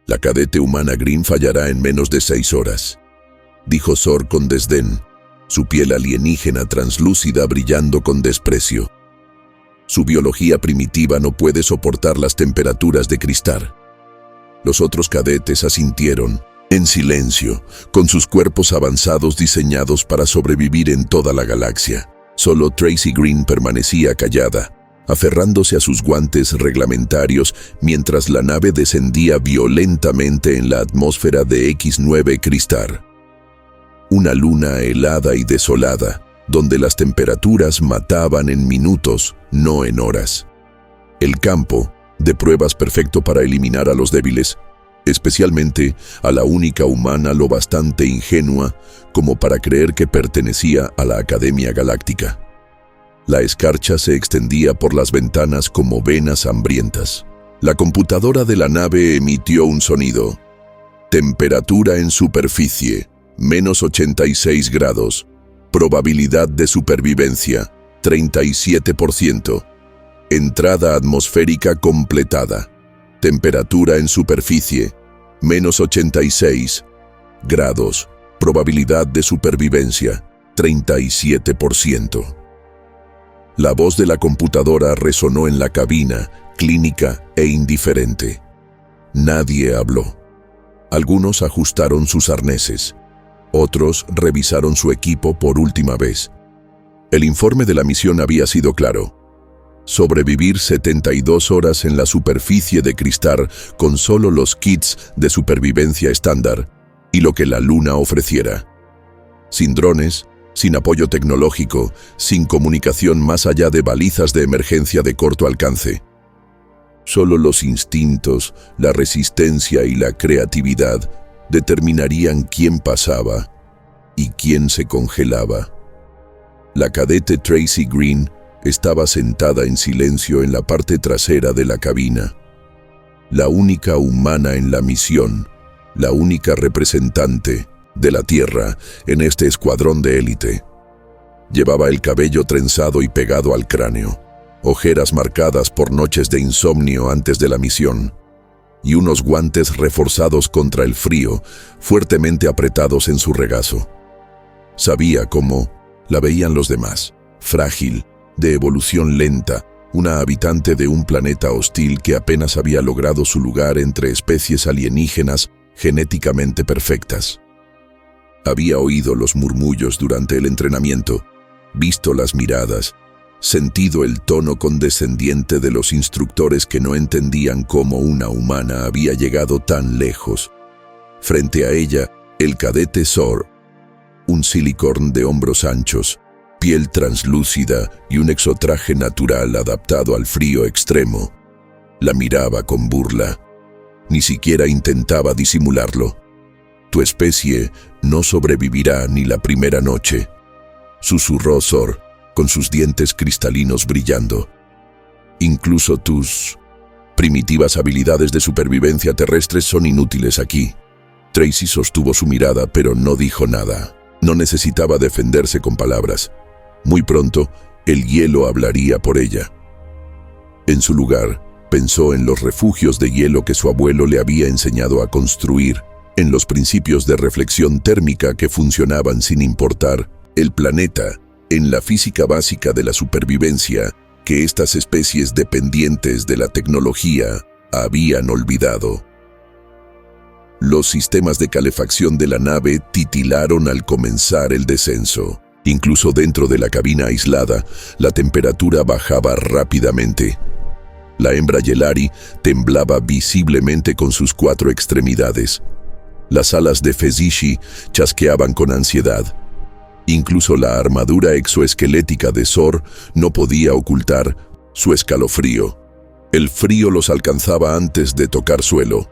La cadete humana Green fallará en menos de 6 horas, dijo Zor con desdén, su piel alienígena translúcida brillando con desprecio. Su biología primitiva no puede soportar las temperaturas de cristal. Los otros cadetes asintieron, en silencio, con sus cuerpos avanzados diseñados para sobrevivir en toda la galaxia. Solo Tracy Green permanecía callada, aferrándose a sus guantes reglamentarios mientras la nave descendía violentamente en la atmósfera de X9 Cristal. Una luna helada y desolada, donde las temperaturas mataban en minutos, no en horas. El campo de pruebas perfecto para eliminar a los débiles, especialmente a la única humana lo bastante ingenua como para creer que pertenecía a la Academia Galáctica. La escarcha se extendía por las ventanas como venas hambrientas. La computadora de la nave emitió un sonido. Temperatura en superficie, menos 86 grados. Probabilidad de supervivencia, 37%. Entrada atmosférica completada. Temperatura en superficie, menos 86 grados. Probabilidad de supervivencia, 37%. La voz de la computadora resonó en la cabina, clínica e indiferente. Nadie habló. Algunos ajustaron sus arneses. Otros revisaron su equipo por última vez. El informe de la misión había sido claro. Sobrevivir 72 horas en la superficie de cristal con solo los kits de supervivencia estándar y lo que la luna ofreciera. Sin drones, sin apoyo tecnológico, sin comunicación más allá de balizas de emergencia de corto alcance. Solo los instintos, la resistencia y la creatividad determinarían quién pasaba y quién se congelaba. La cadete Tracy Green estaba sentada en silencio en la parte trasera de la cabina. La única humana en la misión, la única representante de la Tierra en este escuadrón de élite. Llevaba el cabello trenzado y pegado al cráneo, ojeras marcadas por noches de insomnio antes de la misión, y unos guantes reforzados contra el frío, fuertemente apretados en su regazo. Sabía cómo la veían los demás, frágil, de evolución lenta, una habitante de un planeta hostil que apenas había logrado su lugar entre especies alienígenas genéticamente perfectas. Había oído los murmullos durante el entrenamiento, visto las miradas, sentido el tono condescendiente de los instructores que no entendían cómo una humana había llegado tan lejos. Frente a ella, el cadete Zor, un silicorn de hombros anchos, piel translúcida y un exotraje natural adaptado al frío extremo. La miraba con burla. Ni siquiera intentaba disimularlo. Tu especie no sobrevivirá ni la primera noche, susurró Zor, con sus dientes cristalinos brillando. Incluso tus primitivas habilidades de supervivencia terrestres son inútiles aquí. Tracy sostuvo su mirada, pero no dijo nada. No necesitaba defenderse con palabras. Muy pronto, el hielo hablaría por ella. En su lugar, pensó en los refugios de hielo que su abuelo le había enseñado a construir, en los principios de reflexión térmica que funcionaban sin importar el planeta, en la física básica de la supervivencia que estas especies dependientes de la tecnología habían olvidado. Los sistemas de calefacción de la nave titilaron al comenzar el descenso. Incluso dentro de la cabina aislada, la temperatura bajaba rápidamente. La hembra Yelari temblaba visiblemente con sus 4 extremidades. Las alas de Fezishi chasqueaban con ansiedad. Incluso la armadura exoesquelética de Zor no podía ocultar su escalofrío. El frío los alcanzaba antes de tocar suelo.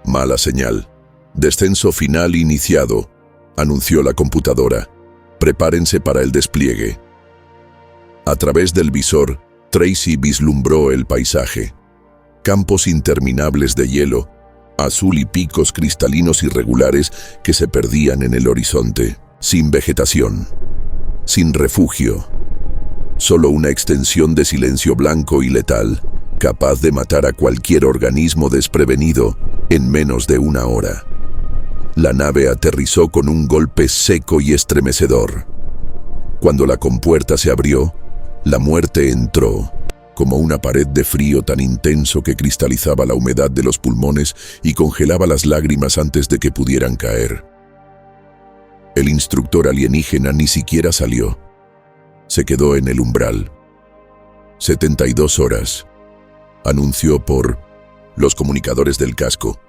Mala señal. Descenso final iniciado, anunció la computadora. Prepárense para el despliegue. A través del visor, Tracy vislumbró el paisaje. Campos interminables de hielo, azul y picos cristalinos irregulares que se perdían en el horizonte. Sin vegetación, sin refugio. Solo una extensión de silencio blanco y letal. capaz de matar a cualquier organismo desprevenido en menos de una hora. La nave aterrizó con un golpe seco y estremecedor. Cuando la compuerta se abrió, la muerte entró, como una pared de frío tan intenso que cristalizaba la humedad de los pulmones y congelaba las lágrimas antes de que pudieran caer. El instructor alienígena ni siquiera salió. Se quedó en el umbral. 72 horas, anunció por los comunicadores del casco.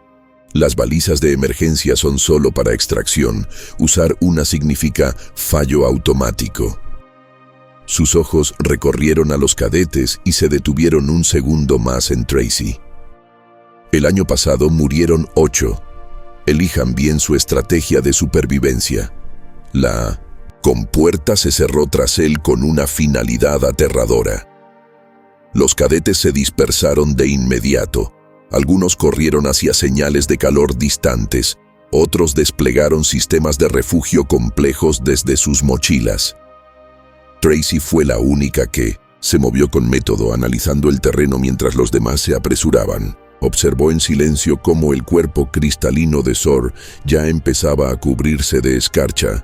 Las balizas de emergencia son solo para extracción. Usar una significa fallo automático. Sus ojos recorrieron a los cadetes y se detuvieron un segundo más en Tracy. El año pasado murieron 8. Elijan bien su estrategia de supervivencia. La compuerta se cerró tras él con una finalidad aterradora. Los cadetes se dispersaron de inmediato. Algunos corrieron hacia señales de calor distantes, otros desplegaron sistemas de refugio complejos desde sus mochilas. Tracy fue la única que se movió con método, analizando el terreno mientras los demás se apresuraban. Observó en silencio cómo el cuerpo cristalino de Zor ya empezaba a cubrirse de escarcha,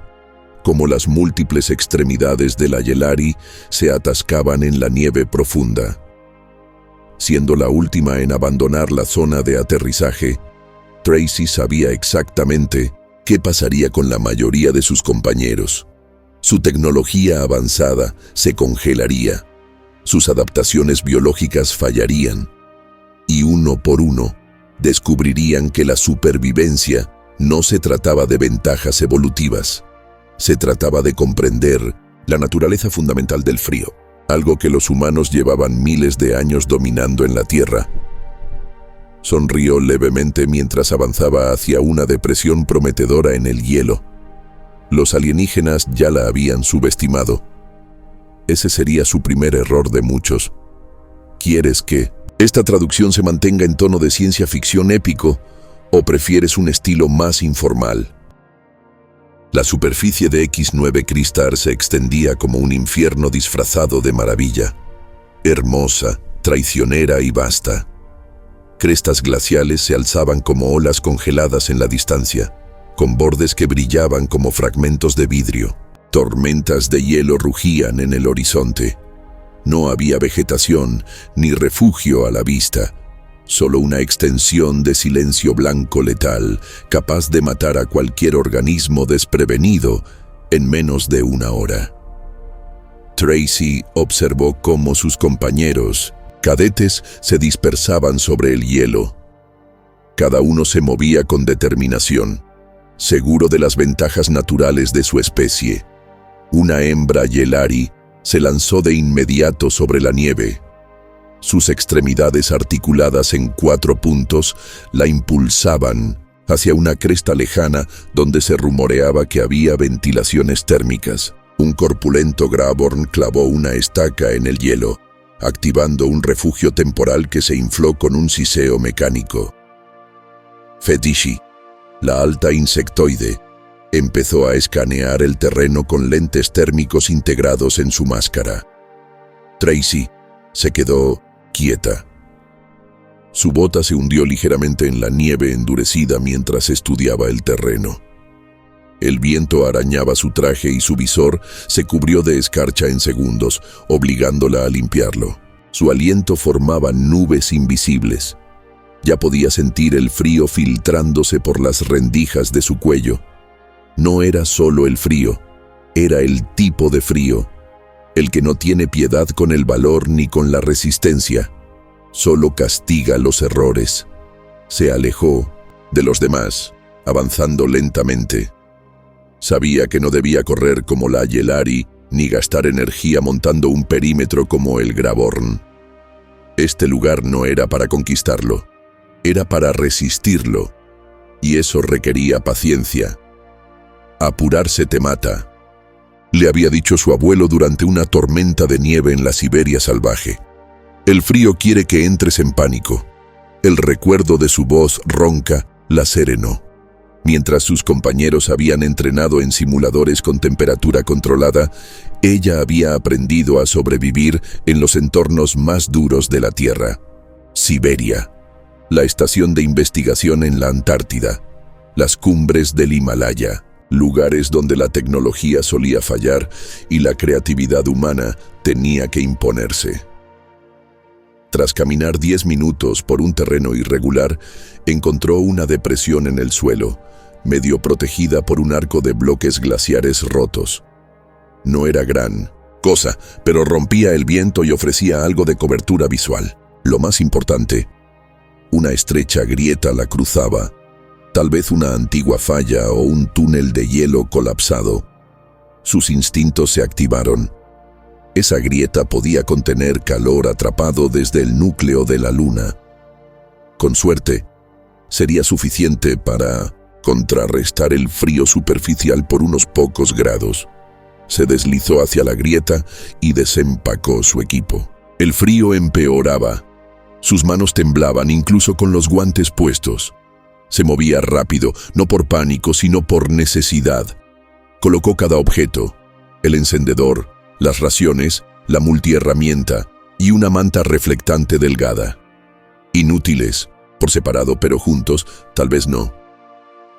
cómo las múltiples extremidades de la Yelari se atascaban en la nieve profunda. Siendo la última en abandonar la zona de aterrizaje, Tracy sabía exactamente qué pasaría con la mayoría de sus compañeros. Su tecnología avanzada se congelaría, sus adaptaciones biológicas fallarían, y uno por uno descubrirían que la supervivencia no se trataba de ventajas evolutivas, se trataba de comprender la naturaleza fundamental del frío, algo que los humanos llevaban miles de años dominando en la Tierra. Sonrió levemente mientras avanzaba hacia una depresión prometedora en el hielo. Los alienígenas ya la habían subestimado. Ese sería su primer error de muchos. ¿Quieres que esta traducción se mantenga en tono de ciencia ficción épico o prefieres un estilo más informal? La superficie de X9 Cristar se extendía como un infierno disfrazado de maravilla, hermosa, traicionera y vasta. Crestas glaciales se alzaban como olas congeladas en la distancia, con bordes que brillaban como fragmentos de vidrio. Tormentas de hielo rugían en el horizonte. No había vegetación ni refugio a la vista, solo una extensión de silencio blanco letal, capaz de matar a cualquier organismo desprevenido en menos de una hora. Tracy observó cómo sus compañeros, cadetes, se dispersaban sobre el hielo. Cada uno se movía con determinación, seguro de las ventajas naturales de su especie. Una hembra Yelari se lanzó de inmediato sobre la nieve. Sus extremidades articuladas en 4 puntos la impulsaban hacia una cresta lejana donde se rumoreaba que había ventilaciones térmicas. Un corpulento Graborn clavó una estaca en el hielo, activando un refugio temporal que se infló con un siseo mecánico. Fetishi, la alta insectoide, empezó a escanear el terreno con lentes térmicos integrados en su máscara. Tracy se quedó quieta. Su bota se hundió ligeramente en la nieve endurecida mientras estudiaba el terreno. El viento arañaba su traje y su visor se cubrió de escarcha en segundos, obligándola a limpiarlo. Su aliento formaba nubes invisibles. Ya podía sentir el frío filtrándose por las rendijas de su cuello. No era solo el frío, era el tipo de frío, el que no tiene piedad con el valor ni con la resistencia, solo castiga los errores. Se alejó de los demás, avanzando lentamente. Sabía que no debía correr como la Yelari, ni gastar energía montando un perímetro como el Graborn. Este lugar no era para conquistarlo, era para resistirlo, y eso requería paciencia. Apurarse te mata, le había dicho su abuelo durante una tormenta de nieve en la Siberia salvaje. El frío quiere que entres en pánico. El recuerdo de su voz ronca la serenó. Mientras sus compañeros habían entrenado en simuladores con temperatura controlada, ella había aprendido a sobrevivir en los entornos más duros de la Tierra. Siberia, la estación de investigación en la Antártida, las cumbres del Himalaya, lugares donde la tecnología solía fallar y la creatividad humana tenía que imponerse. Tras caminar 10 minutos por un terreno irregular, encontró una depresión en el suelo, medio protegida por un arco de bloques glaciares rotos. No era gran cosa, pero rompía el viento y ofrecía algo de cobertura visual. Lo más importante, una estrecha grieta la cruzaba, tal vez una antigua falla o un túnel de hielo colapsado. Sus instintos se activaron. Esa grieta podía contener calor atrapado desde el núcleo de la luna. Con suerte, sería suficiente para contrarrestar el frío superficial por unos pocos grados. Se deslizó hacia la grieta y desempacó su equipo. El frío empeoraba. Sus manos temblaban incluso con los guantes puestos. Se movía rápido, no por pánico, sino por necesidad. Colocó cada objeto: el encendedor, las raciones, la multiherramienta y una manta reflectante delgada. Inútiles, por separado, pero juntos, tal vez no.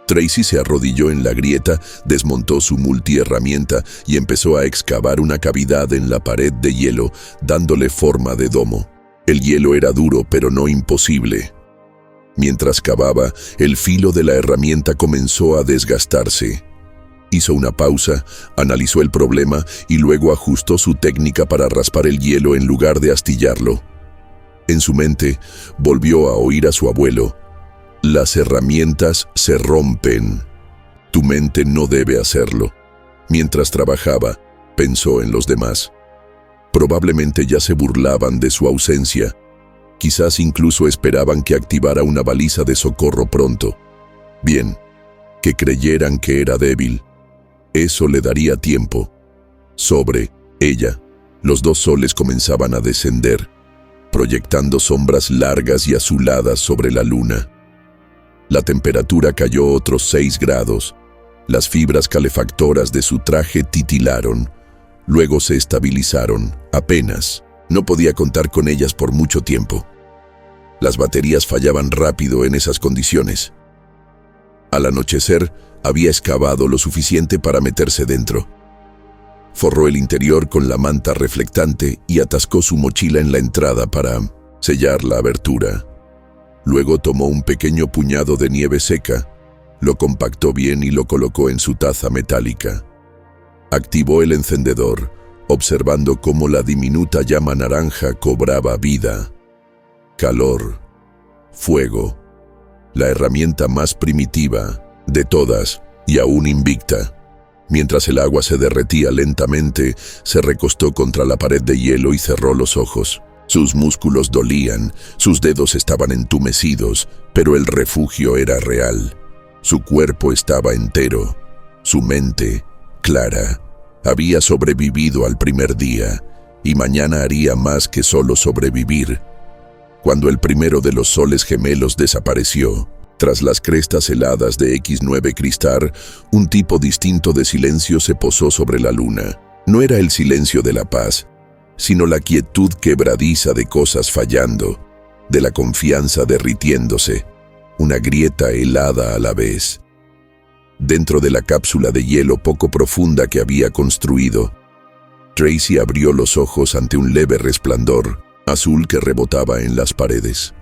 Tracy se arrodilló en la grieta, desmontó su multiherramienta y empezó a excavar una cavidad en la pared de hielo, dándole forma de domo. El hielo era duro, pero no imposible. Mientras cavaba, el filo de la herramienta comenzó a desgastarse. Hizo una pausa, analizó el problema y luego ajustó su técnica para raspar el hielo en lugar de astillarlo. En su mente, volvió a oír a su abuelo: «Las herramientas se rompen. Tu mente no debe hacerlo». Mientras trabajaba, pensó en los demás. Probablemente ya se burlaban de su ausencia. Quizás incluso esperaban que activara una baliza de socorro pronto. Bien, que creyeran que era débil. Eso le daría tiempo. Sobre ella, los 2 soles comenzaban a descender, proyectando sombras largas y azuladas sobre la luna. La temperatura cayó otros 6 grados. Las fibras calefactoras de su traje titilaron. Luego se estabilizaron, apenas. No podía contar con ellas por mucho tiempo. Las baterías fallaban rápido en esas condiciones. Al anochecer, había excavado lo suficiente para meterse dentro. Forró el interior con la manta reflectante y atascó su mochila en la entrada para sellar la abertura. Luego tomó un pequeño puñado de nieve seca, lo compactó bien y lo colocó en su taza metálica. Activó el encendedor, observando cómo la diminuta llama naranja cobraba vida. Calor, fuego, la herramienta más primitiva de todas y aún invicta. Mientras el agua se derretía lentamente, se recostó contra la pared de hielo y cerró los ojos. Sus músculos dolían, sus dedos estaban entumecidos, pero el refugio era real. Su cuerpo estaba entero, su mente clara. Había sobrevivido al primer día, y mañana haría más que solo sobrevivir. Cuando el primero de los soles gemelos desapareció, tras las crestas heladas de X9 Cristar, un tipo distinto de silencio se posó sobre la luna. No era el silencio de la paz, sino la quietud quebradiza de cosas fallando, de la confianza derritiéndose, una grieta helada a la vez. Dentro de la cápsula de hielo poco profunda que había construido, Tracy abrió los ojos ante un leve resplandor azul que rebotaba en las paredes.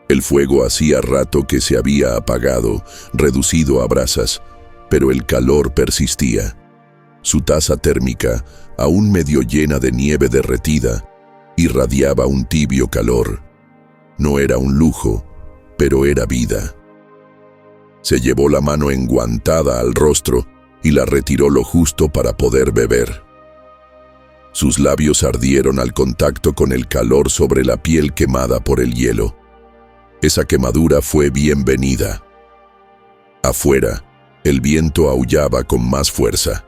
El fuego hacía rato que se había apagado, reducido a brasas, pero el calor persistía. Su taza térmica, aún medio llena de nieve derretida, irradiaba un tibio calor. No era un lujo, pero era vida. Se llevó la mano enguantada al rostro y la retiró lo justo para poder beber. Sus labios ardieron al contacto con el calor sobre la piel quemada por el hielo. Esa quemadura fue bienvenida. Afuera, el viento aullaba con más fuerza.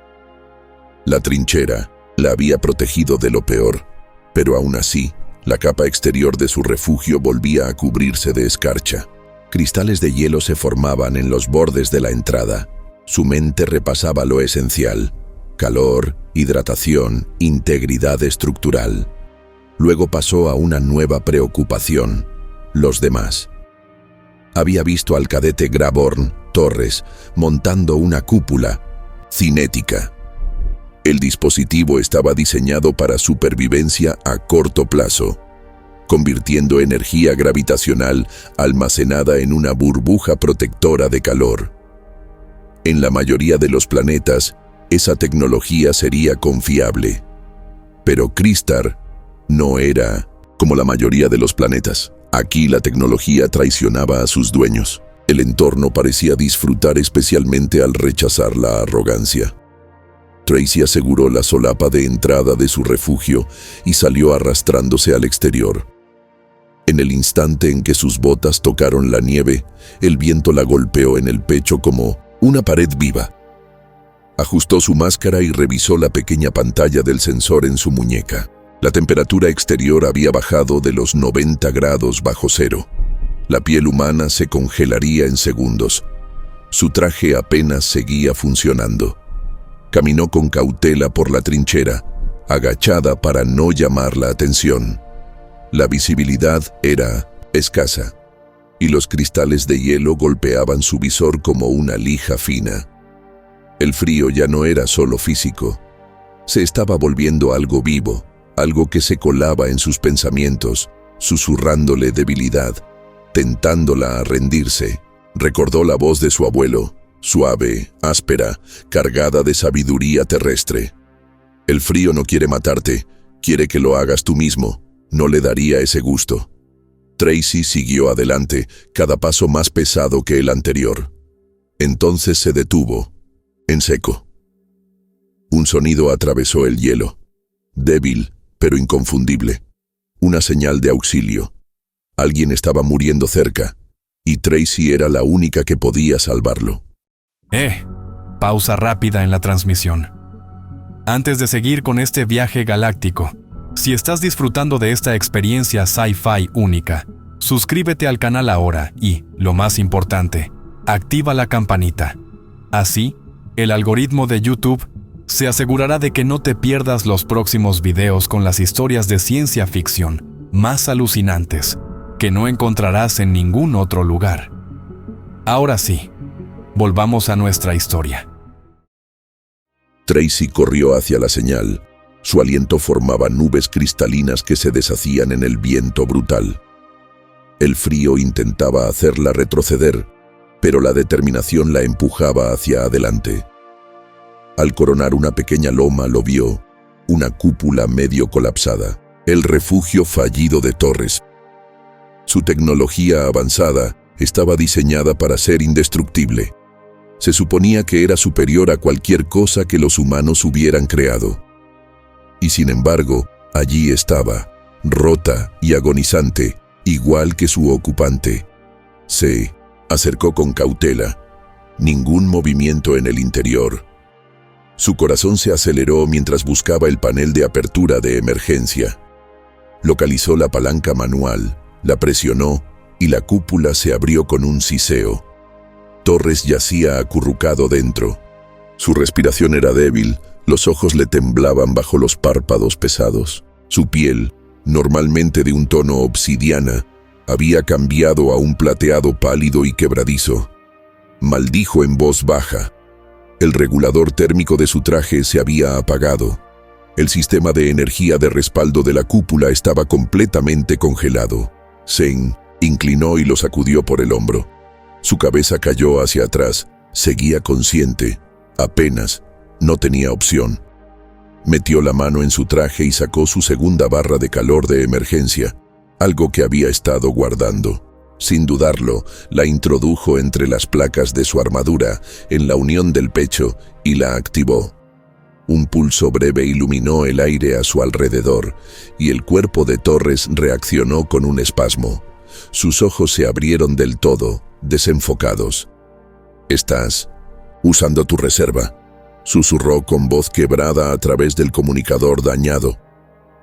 La trinchera la había protegido de lo peor, pero aún así, la capa exterior de su refugio volvía a cubrirse de escarcha. Cristales de hielo se formaban en los bordes de la entrada. Su mente repasaba lo esencial: calor, hidratación, integridad estructural. Luego pasó a una nueva preocupación: los demás. Había visto al cadete Graborn Torres montando una cúpula cinética. El dispositivo estaba diseñado para supervivencia a corto plazo, convirtiendo energía gravitacional almacenada en una burbuja protectora de calor. En la mayoría de los planetas, esa tecnología sería confiable. Pero Crystar no era como la mayoría de los planetas. Aquí la tecnología traicionaba a sus dueños. El entorno parecía disfrutar especialmente al rechazar la arrogancia. Tracy aseguró la solapa de entrada de su refugio y salió arrastrándose al exterior. En el instante en que sus botas tocaron la nieve, el viento la golpeó en el pecho como una pared viva. Ajustó su máscara y revisó la pequeña pantalla del sensor en su muñeca. La temperatura exterior había bajado de los 90 grados bajo cero. La piel humana se congelaría en segundos. Su traje apenas seguía funcionando. Caminó con cautela por la trinchera, agachada para no llamar la atención. La visibilidad era escasa, y los cristales de hielo golpeaban su visor como una lija fina. El frío ya no era solo físico. Se estaba volviendo algo vivo, algo que se colaba en sus pensamientos, susurrándole debilidad, tentándola a rendirse. Recordó la voz de su abuelo, suave, áspera, cargada de sabiduría terrestre. El frío no quiere matarte, quiere que lo hagas tú mismo. No le daría ese gusto. Tracy siguió adelante, cada paso más pesado que el anterior. Entonces se detuvo, en seco. Un sonido atravesó el hielo, débil pero inconfundible. Una señal de auxilio. Alguien estaba muriendo cerca, y Tracy era la única que podía salvarlo. Pausa rápida en la transmisión. Antes de seguir con este viaje galáctico, si estás disfrutando de esta experiencia sci-fi única, suscríbete al canal ahora y, lo más importante, activa la campanita. Así, el algoritmo de YouTube se asegurará de que no te pierdas los próximos videos con las historias de ciencia ficción más alucinantes que no encontrarás en ningún otro lugar. Ahora sí, volvamos a nuestra historia. Tracy corrió hacia la señal. Su aliento formaba nubes cristalinas que se deshacían en el viento brutal. El frío intentaba hacerla retroceder, pero la determinación la empujaba hacia adelante. Al coronar una pequeña loma lo vio, una cúpula medio colapsada, el refugio fallido de Torres. Su tecnología avanzada estaba diseñada para ser indestructible. Se suponía que era superior a cualquier cosa que los humanos hubieran creado. Y sin embargo, allí estaba, rota y agonizante, igual que su ocupante. Se acercó con cautela. Ningún movimiento en el interior. Su corazón se aceleró mientras buscaba el panel de apertura de emergencia. Localizó la palanca manual, la presionó y la cúpula se abrió con un siseo. Torres yacía acurrucado dentro. Su respiración era débil, los ojos le temblaban bajo los párpados pesados. Su piel, normalmente de un tono obsidiana, había cambiado a un plateado pálido y quebradizo. Maldijo en voz baja. El regulador térmico de su traje se había apagado. El sistema de energía de respaldo de la cúpula estaba completamente congelado. Se inclinó y lo sacudió por el hombro. Su cabeza cayó hacia atrás. Seguía consciente. Apenas. No tenía opción. Metió la mano en su traje y sacó su segunda barra de calor de emergencia, algo que había estado guardando. Sin dudarlo, la introdujo entre las placas de su armadura, en la unión del pecho, y la activó. Un pulso breve iluminó el aire a su alrededor, y el cuerpo de Torres reaccionó con un espasmo. Sus ojos se abrieron del todo, desenfocados. «Estás usando tu reserva», susurró con voz quebrada a través del comunicador dañado.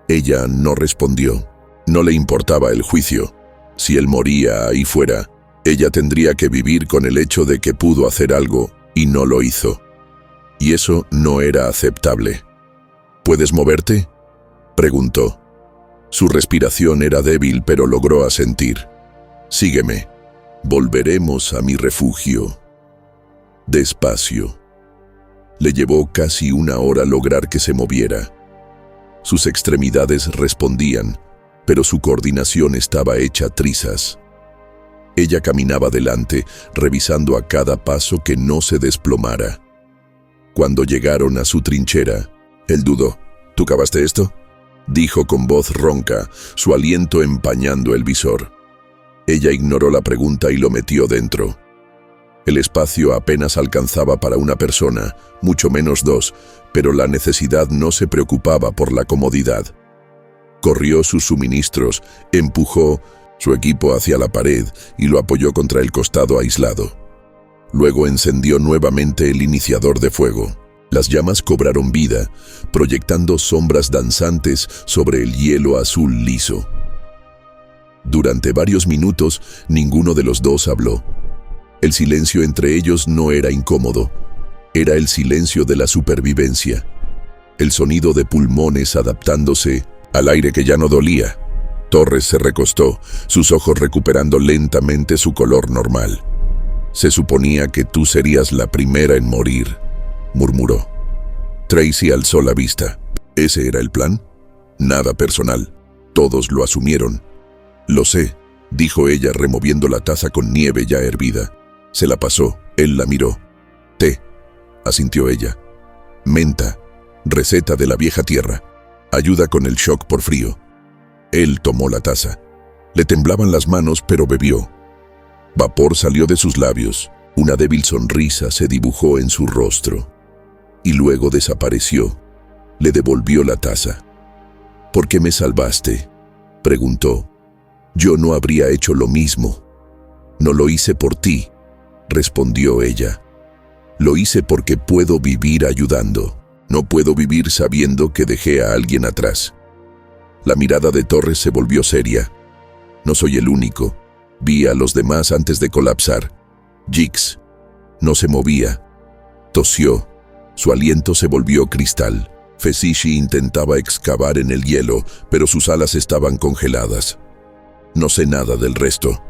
Ella no respondió. No le importaba el juicio. Si él moría ahí fuera, ella tendría que vivir con el hecho de que pudo hacer algo y no lo hizo. Y eso no era aceptable. «¿Puedes moverte?», preguntó. Su respiración era débil, pero logró asentir. «Sígueme. Volveremos a mi refugio». Despacio. Le llevó casi una hora lograr que se moviera. Sus extremidades respondían, pero su coordinación estaba hecha trizas. Ella caminaba adelante, revisando a cada paso que no se desplomara. Cuando llegaron a su trinchera, él dudó. «¿Tú cavaste esto?», dijo con voz ronca, su aliento empañando el visor. Ella ignoró la pregunta y lo metió dentro. El espacio apenas alcanzaba para una persona, mucho menos dos, pero la necesidad no se preocupaba por la comodidad. Corrió sus suministros, empujó su equipo hacia la pared y lo apoyó contra el costado aislado. Luego encendió nuevamente el iniciador de fuego. Las llamas cobraron vida, proyectando sombras danzantes sobre el hielo azul liso. Durante varios minutos, ninguno de los dos habló. El silencio entre ellos no era incómodo. Era el silencio de la supervivencia. El sonido de pulmones adaptándose al aire que ya no dolía. Torres se recostó, sus ojos recuperando lentamente su color normal. «Se suponía que tú serías la primera en morir», murmuró. Tracy alzó la vista. ¿Ese era el plan? Nada personal. Todos lo asumieron. «Lo sé», dijo ella removiendo la taza con nieve ya hervida. Se la pasó, él la miró. «Té», asintió ella. «Menta, receta de la vieja tierra. Ayuda con el shock por frío». Él tomó la taza. Le temblaban las manos, pero bebió. Vapor salió de sus labios. Una débil sonrisa se dibujó en su rostro. Y luego desapareció. Le devolvió la taza. «¿Por qué me salvaste?», preguntó. «Yo no habría hecho lo mismo». «No lo hice por ti», respondió ella. «Lo hice porque puedo vivir ayudando. No puedo vivir sabiendo que dejé a alguien atrás». La mirada de Torres se volvió seria. «No soy el único. Vi a los demás antes de colapsar». Jix no se movía. Tosió. Su aliento se volvió cristal. Fesishi intentaba excavar en el hielo, pero sus alas estaban congeladas. «No sé nada del resto».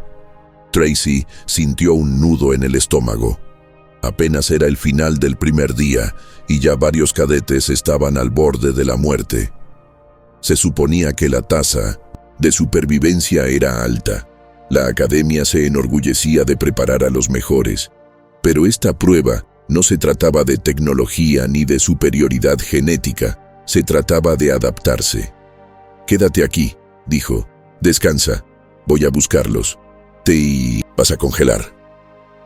Tracy sintió un nudo en el estómago. Apenas era el final del primer día y ya varios cadetes estaban al borde de la muerte. Se suponía que la tasa de supervivencia era alta. La academia se enorgullecía de preparar a los mejores. Pero esta prueba no se trataba de tecnología ni de superioridad genética, se trataba de adaptarse. «Quédate aquí», dijo. «Descansa. Voy a buscarlos». «Te vas a congelar»,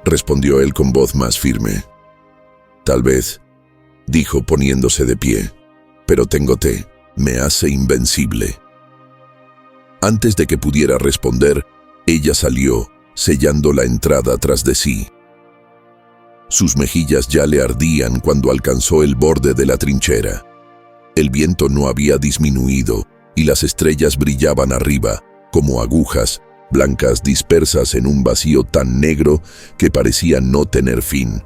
respondió él con voz más firme. «Tal vez», dijo poniéndose de pie. «Pero tengo té. Me hace invencible». Antes de que pudiera responder, ella salió, sellando la entrada tras de sí. Sus mejillas ya le ardían cuando alcanzó el borde de la trinchera. El viento no había disminuido y las estrellas brillaban arriba, como agujas, blancas dispersas en un vacío tan negro que parecía no tener fin.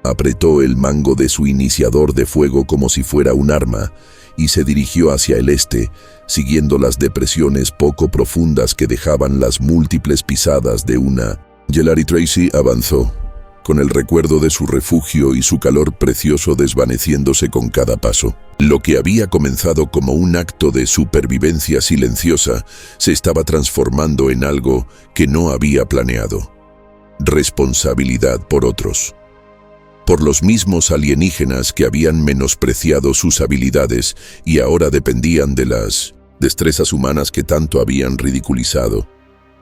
Apretó el mango de su iniciador de fuego como si fuera un arma y se dirigió hacia el este, siguiendo las depresiones poco profundas que dejaban las múltiples pisadas de una. Yelari Tracy avanzó, con el recuerdo de su refugio y su calor precioso desvaneciéndose con cada paso. Lo que había comenzado como un acto de supervivencia silenciosa se estaba transformando en algo que no había planeado. Responsabilidad por otros. Por los mismos alienígenas que habían menospreciado sus habilidades y ahora dependían de las destrezas humanas que tanto habían ridiculizado.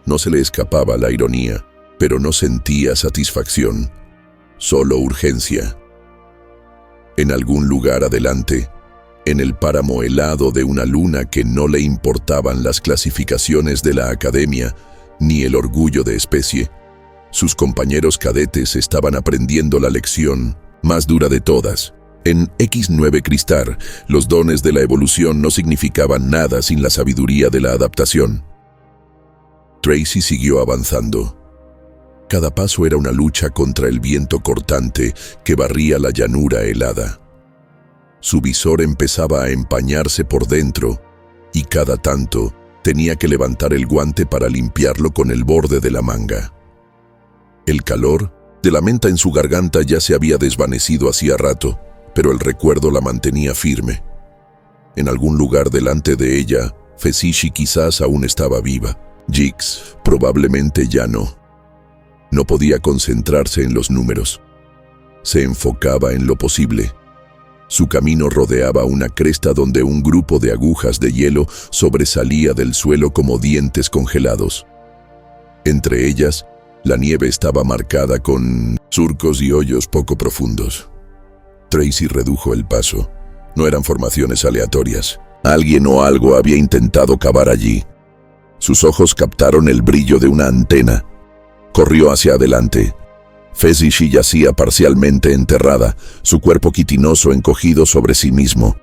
No se le escapaba la ironía, pero no sentía satisfacción, solo urgencia. En algún lugar adelante, en el páramo helado de una luna que no le importaban las clasificaciones de la academia ni el orgullo de especie, sus compañeros cadetes estaban aprendiendo la lección más dura de todas. En X9 Cristar, los dones de la evolución no significaban nada sin la sabiduría de la adaptación. Tracy siguió avanzando. Cada paso era una lucha contra el viento cortante que barría la llanura helada. Su visor empezaba a empañarse por dentro y cada tanto tenía que levantar el guante para limpiarlo con el borde de la manga. El calor de la menta en su garganta ya se había desvanecido hacía rato, pero el recuerdo la mantenía firme. En algún lugar delante de ella, Fezishi quizás aún estaba viva. Jix probablemente ya no. No podía concentrarse en los números. Se enfocaba en lo posible. Su camino rodeaba una cresta donde un grupo de agujas de hielo sobresalía del suelo como dientes congelados. Entre ellas, la nieve estaba marcada con surcos y hoyos poco profundos. Tracy redujo el paso. No eran formaciones aleatorias. Alguien o algo había intentado cavar allí. Sus ojos captaron el brillo de una antena. Corrió hacia adelante. Fezishi yacía parcialmente enterrada, su cuerpo quitinoso encogido sobre sí mismo,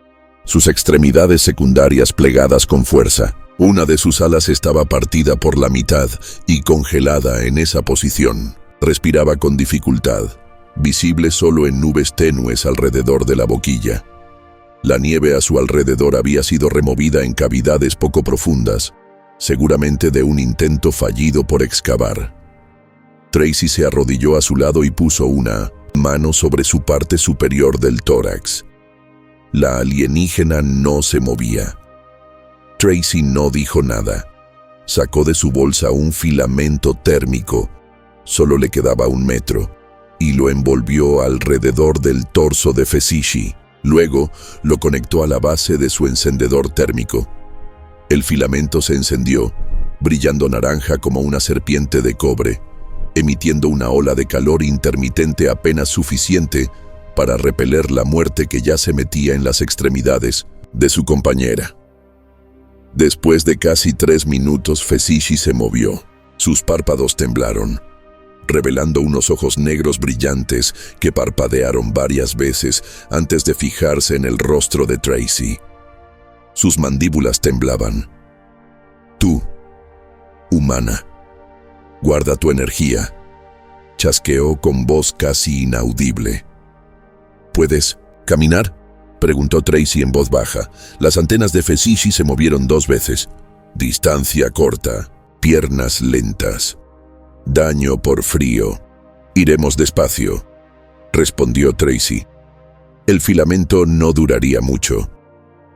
sus extremidades secundarias plegadas con fuerza. Una de sus alas estaba partida por la mitad y congelada en esa posición. Respiraba con dificultad, visible solo en nubes tenues alrededor de la boquilla. La nieve a su alrededor había sido removida en cavidades poco profundas, seguramente de un intento fallido por excavar. Tracy se arrodilló a su lado y puso una mano sobre su parte superior del tórax. La alienígena no se movía. Tracy no dijo nada. Sacó de su bolsa un filamento térmico, solo le quedaba 1 metro, y lo envolvió alrededor del torso de Fezishi. Luego lo conectó a la base de su encendedor térmico. El filamento se encendió, brillando naranja como una serpiente de cobre, emitiendo una ola de calor intermitente apenas suficiente para repeler la muerte que ya se metía en las extremidades de su compañera. Después de casi 3 minutos, Fezishi se movió. Sus párpados temblaron, revelando unos ojos negros brillantes que parpadearon varias veces antes de fijarse en el rostro de Tracy. Sus mandíbulas temblaban. «Tú, humana, guarda tu energía», chasqueó con voz casi inaudible. «¿Puedes caminar?», preguntó Tracy en voz baja. Las antenas de Fezishi se movieron 2 veces. Distancia corta, piernas lentas. Daño por frío. Iremos despacio, respondió Tracy. El filamento no duraría mucho.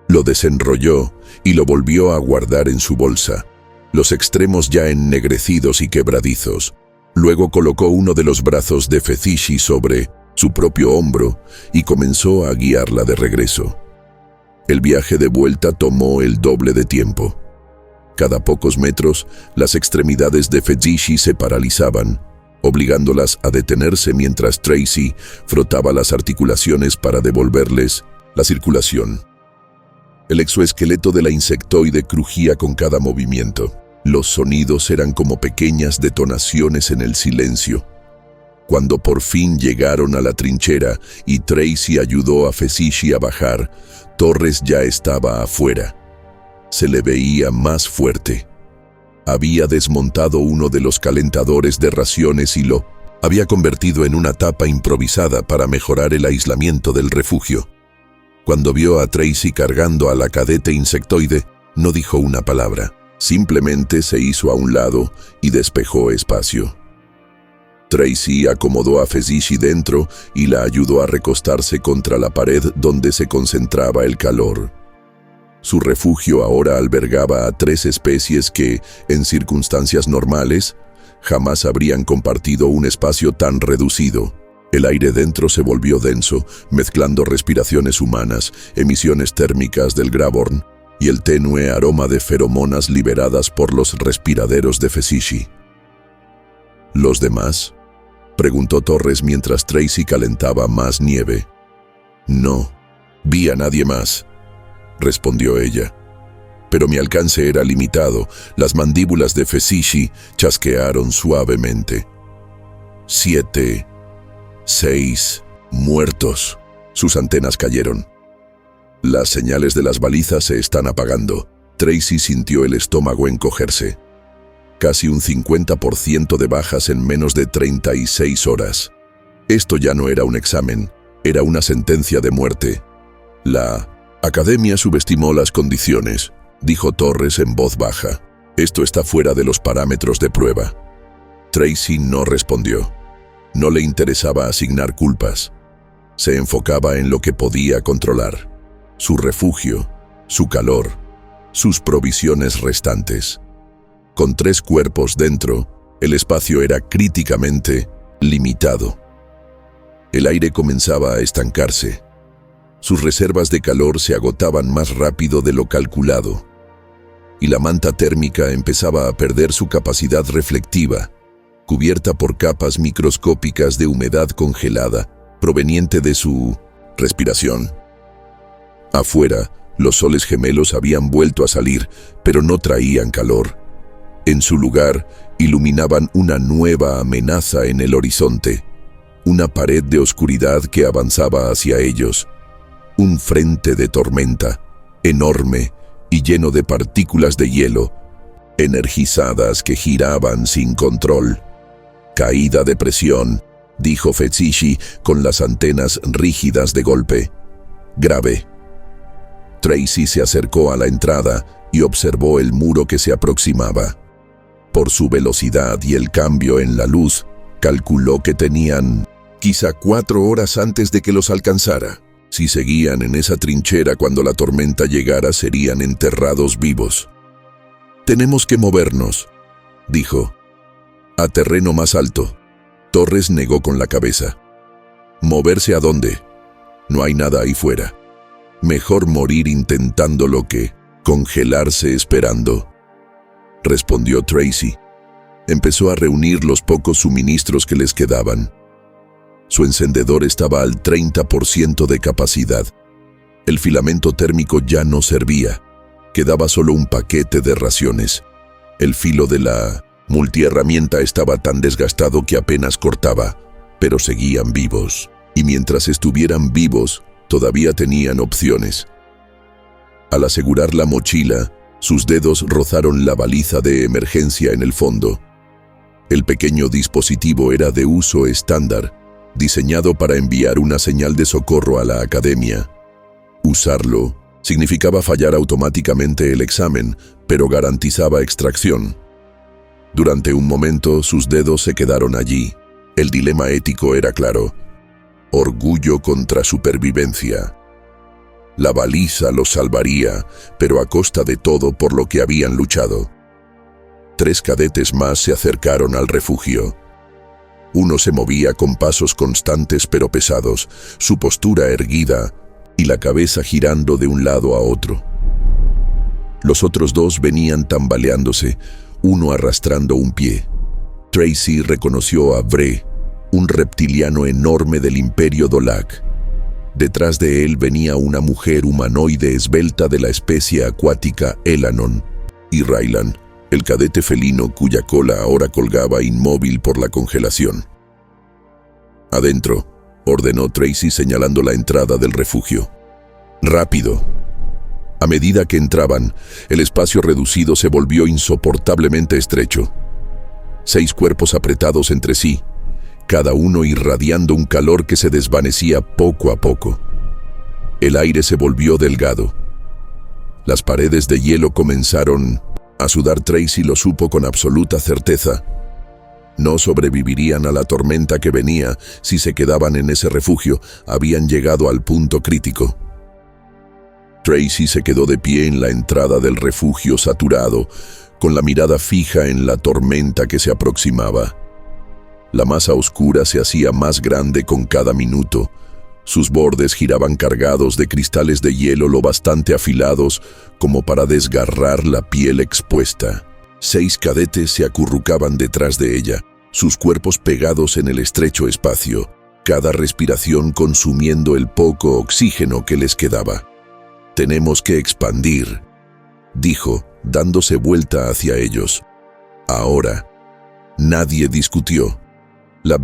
Lo desenrolló y lo volvió a guardar en su bolsa, los extremos ya ennegrecidos y quebradizos. Luego colocó uno de los brazos de Fezishi sobre su propio hombro y comenzó a guiarla de regreso. El viaje de vuelta tomó el doble de tiempo. Cada pocos metros, las extremidades de Fezishi se paralizaban, obligándolas a detenerse mientras Tracy frotaba las articulaciones para devolverles la circulación. El exoesqueleto de la insectoide crujía con cada movimiento. Los sonidos eran como pequeñas detonaciones en el silencio. Cuando por fin llegaron a la trinchera y Tracy ayudó a Fezishi a bajar, Torres ya estaba afuera. Se le veía más fuerte. Había desmontado uno de los calentadores de raciones y lo había convertido en una tapa improvisada para mejorar el aislamiento del refugio. Cuando vio a Tracy cargando a la cadete insectoide, no dijo una palabra. Simplemente se hizo a un lado y despejó espacio. Tracy acomodó a Fezishi dentro y la ayudó a recostarse contra la pared donde se concentraba el calor. Su refugio ahora albergaba a 3 especies que, en circunstancias normales, jamás habrían compartido un espacio tan reducido. El aire dentro se volvió denso, mezclando respiraciones humanas, emisiones térmicas del Graborn y el tenue aroma de feromonas liberadas por los respiraderos de Fezishi. ¿Los demás?, preguntó Torres mientras Tracy calentaba más nieve. «No, vi a nadie más», respondió ella. Pero mi alcance era limitado. Las mandíbulas de Fezishi chasquearon suavemente. 7, 6, muertos. Sus antenas cayeron. Las señales de las balizas se están apagando. Tracy sintió el estómago encogerse. Casi un 50% de bajas en menos de 36 horas. Esto ya no era un examen, era una sentencia de muerte. La Academia subestimó las condiciones. dijo Torres en voz baja. Esto está fuera de los parámetros de prueba. Tracy no respondió. No le interesaba asignar culpas. Se enfocaba en lo que podía controlar: su refugio, su calor, sus provisiones restantes. Con 3 cuerpos dentro, el espacio era críticamente limitado. El aire comenzaba a estancarse. Sus reservas de calor se agotaban más rápido de lo calculado, y la manta térmica empezaba a perder su capacidad reflectiva, cubierta por capas microscópicas de humedad congelada proveniente de su respiración. Afuera, los soles gemelos habían vuelto a salir, pero no traían calor. En su lugar, iluminaban una nueva amenaza en el horizonte, una pared de oscuridad que avanzaba hacia ellos, un frente de tormenta, enorme y lleno de partículas de hielo, energizadas que giraban sin control. «Caída de presión», dijo Fetzishi con las antenas rígidas de golpe. «Grave». Tracy se acercó a la entrada y observó el muro que se aproximaba. Por su velocidad y el cambio en la luz, calculó que tenían quizá 4 horas antes de que los alcanzara. Si seguían en esa trinchera cuando la tormenta llegara, serían enterrados vivos. «Tenemos que movernos», dijo. «A terreno más alto». Torres negó con la cabeza. «¿Moverse a dónde? No hay nada ahí fuera. Mejor morir intentándolo que congelarse esperando», respondió Tracy. Empezó a reunir los pocos suministros que les quedaban. Su encendedor estaba al 30% de capacidad. El filamento térmico ya no servía. Quedaba solo un paquete de raciones. El filo de la multiherramienta estaba tan desgastado que apenas cortaba, pero seguían vivos. Y mientras estuvieran vivos, todavía tenían opciones. Al asegurar la mochila, sus dedos rozaron la baliza de emergencia en el fondo. El pequeño dispositivo era de uso estándar, diseñado para enviar una señal de socorro a la academia. Usarlo significaba fallar automáticamente el examen, pero garantizaba extracción. Durante un momento, sus dedos se quedaron allí. El dilema ético era claro: orgullo contra supervivencia. La baliza los salvaría, pero a costa de todo por lo que habían luchado. 3 cadetes más se acercaron al refugio. Uno se movía con pasos constantes pero pesados, su postura erguida y la cabeza girando de un lado a otro. Los otros 2 venían tambaleándose, uno arrastrando un pie. Tracy reconoció a Bre, un reptiliano enorme del Imperio Dolak. Detrás de él venía una mujer humanoide esbelta de la especie acuática Elanon, y Rylan, el cadete felino cuya cola ahora colgaba inmóvil por la congelación. «Adentro», ordenó Tracy señalando la entrada del refugio. «Rápido». A medida que entraban, el espacio reducido se volvió insoportablemente estrecho. 6 cuerpos apretados entre sí, cada uno irradiando un calor que se desvanecía poco a poco. El aire se volvió delgado. Las paredes de hielo comenzaron a sudar. Tracy lo supo con absoluta certeza. No sobrevivirían a la tormenta que venía si se quedaban en ese refugio. Habían llegado al punto crítico. Tracy se quedó de pie en la entrada del refugio saturado, con la mirada fija en la tormenta que se aproximaba. La masa oscura se hacía más grande con cada minuto. Sus bordes giraban cargados de cristales de hielo lo bastante afilados como para desgarrar la piel expuesta. 6 cadetes se acurrucaban detrás de ella, sus cuerpos pegados en el estrecho espacio, cada respiración consumiendo el poco oxígeno que les quedaba. «Tenemos que expandir», dijo, dándose vuelta hacia ellos. «Ahora». Nadie discutió. La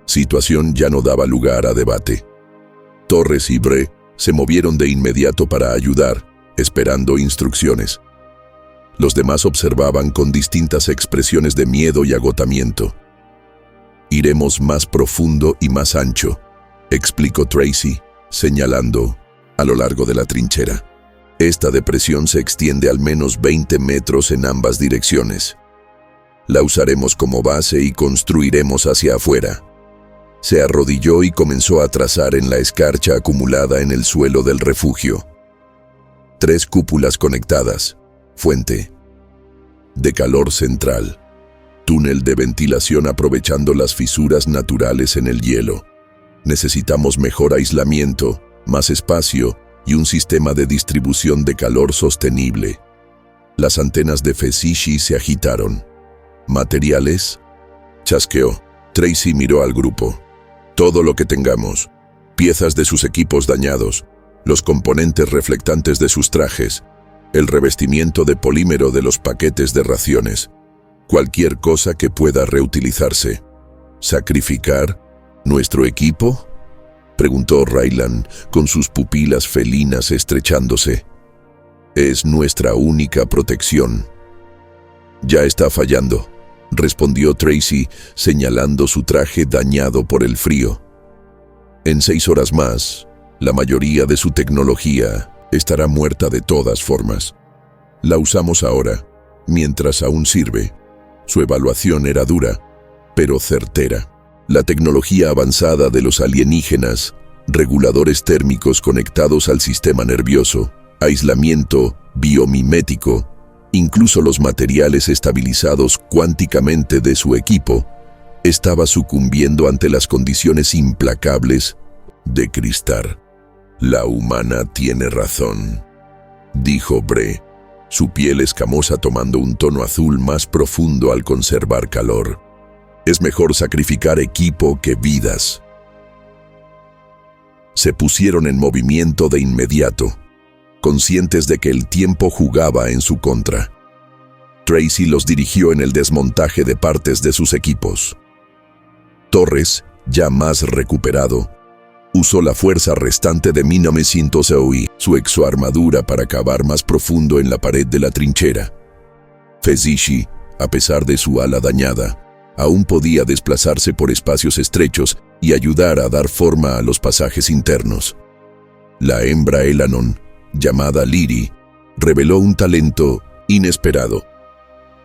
situación ya no daba lugar a debate. Torres y Bre se movieron de inmediato para ayudar, esperando instrucciones. Los demás observaban con distintas expresiones de miedo y agotamiento. «Iremos más profundo y más ancho», explicó Tracy, señalando a lo largo de la trinchera. Esta depresión se extiende al menos 20 metros en ambas direcciones. La usaremos como base y construiremos hacia afuera. Se arrodilló y comenzó a trazar en la escarcha acumulada en el suelo del refugio. 3 cúpulas conectadas. Fuente de calor central. Túnel de ventilación aprovechando las fisuras naturales en el hielo. Necesitamos mejor aislamiento, más espacio y un sistema de distribución de calor sostenible. Las antenas de Fezishi se agitaron. ¿Materiales? Chasqueó. Tracy miró al grupo. Todo lo que tengamos. Piezas de sus equipos dañados, los componentes reflectantes de sus trajes, el revestimiento de polímero de los paquetes de raciones. Cualquier cosa que pueda reutilizarse. ¿Sacrificar nuestro equipo?, preguntó Raylan, con sus pupilas felinas estrechándose. Es nuestra única protección. Ya está fallando, respondió Tracy, señalando su traje dañado por el frío. En 6 horas más, la mayoría de su tecnología estará muerta de todas formas. La usamos ahora, mientras aún sirve. Su evaluación era dura, pero certera. La tecnología avanzada de los alienígenas, reguladores térmicos conectados al sistema nervioso, aislamiento biomimético, incluso los materiales estabilizados cuánticamente de su equipo, estaba sucumbiendo ante las condiciones implacables de Cristar. La humana tiene razón, dijo Bree, su piel escamosa tomando un tono azul más profundo al conservar calor. Es mejor sacrificar equipo que vidas. Se pusieron en movimiento de inmediato, conscientes de que el tiempo jugaba en su contra. Tracy los dirigió en el desmontaje de partes de sus equipos. Torres, ya más recuperado, usó la fuerza restante de 1900 su exoarmadura para cavar más profundo en la pared de la trinchera. Fezishi, a pesar de su ala dañada, aún podía desplazarse por espacios estrechos y ayudar a dar forma a los pasajes internos. La hembra Elanon, llamada Liri, reveló un talento inesperado.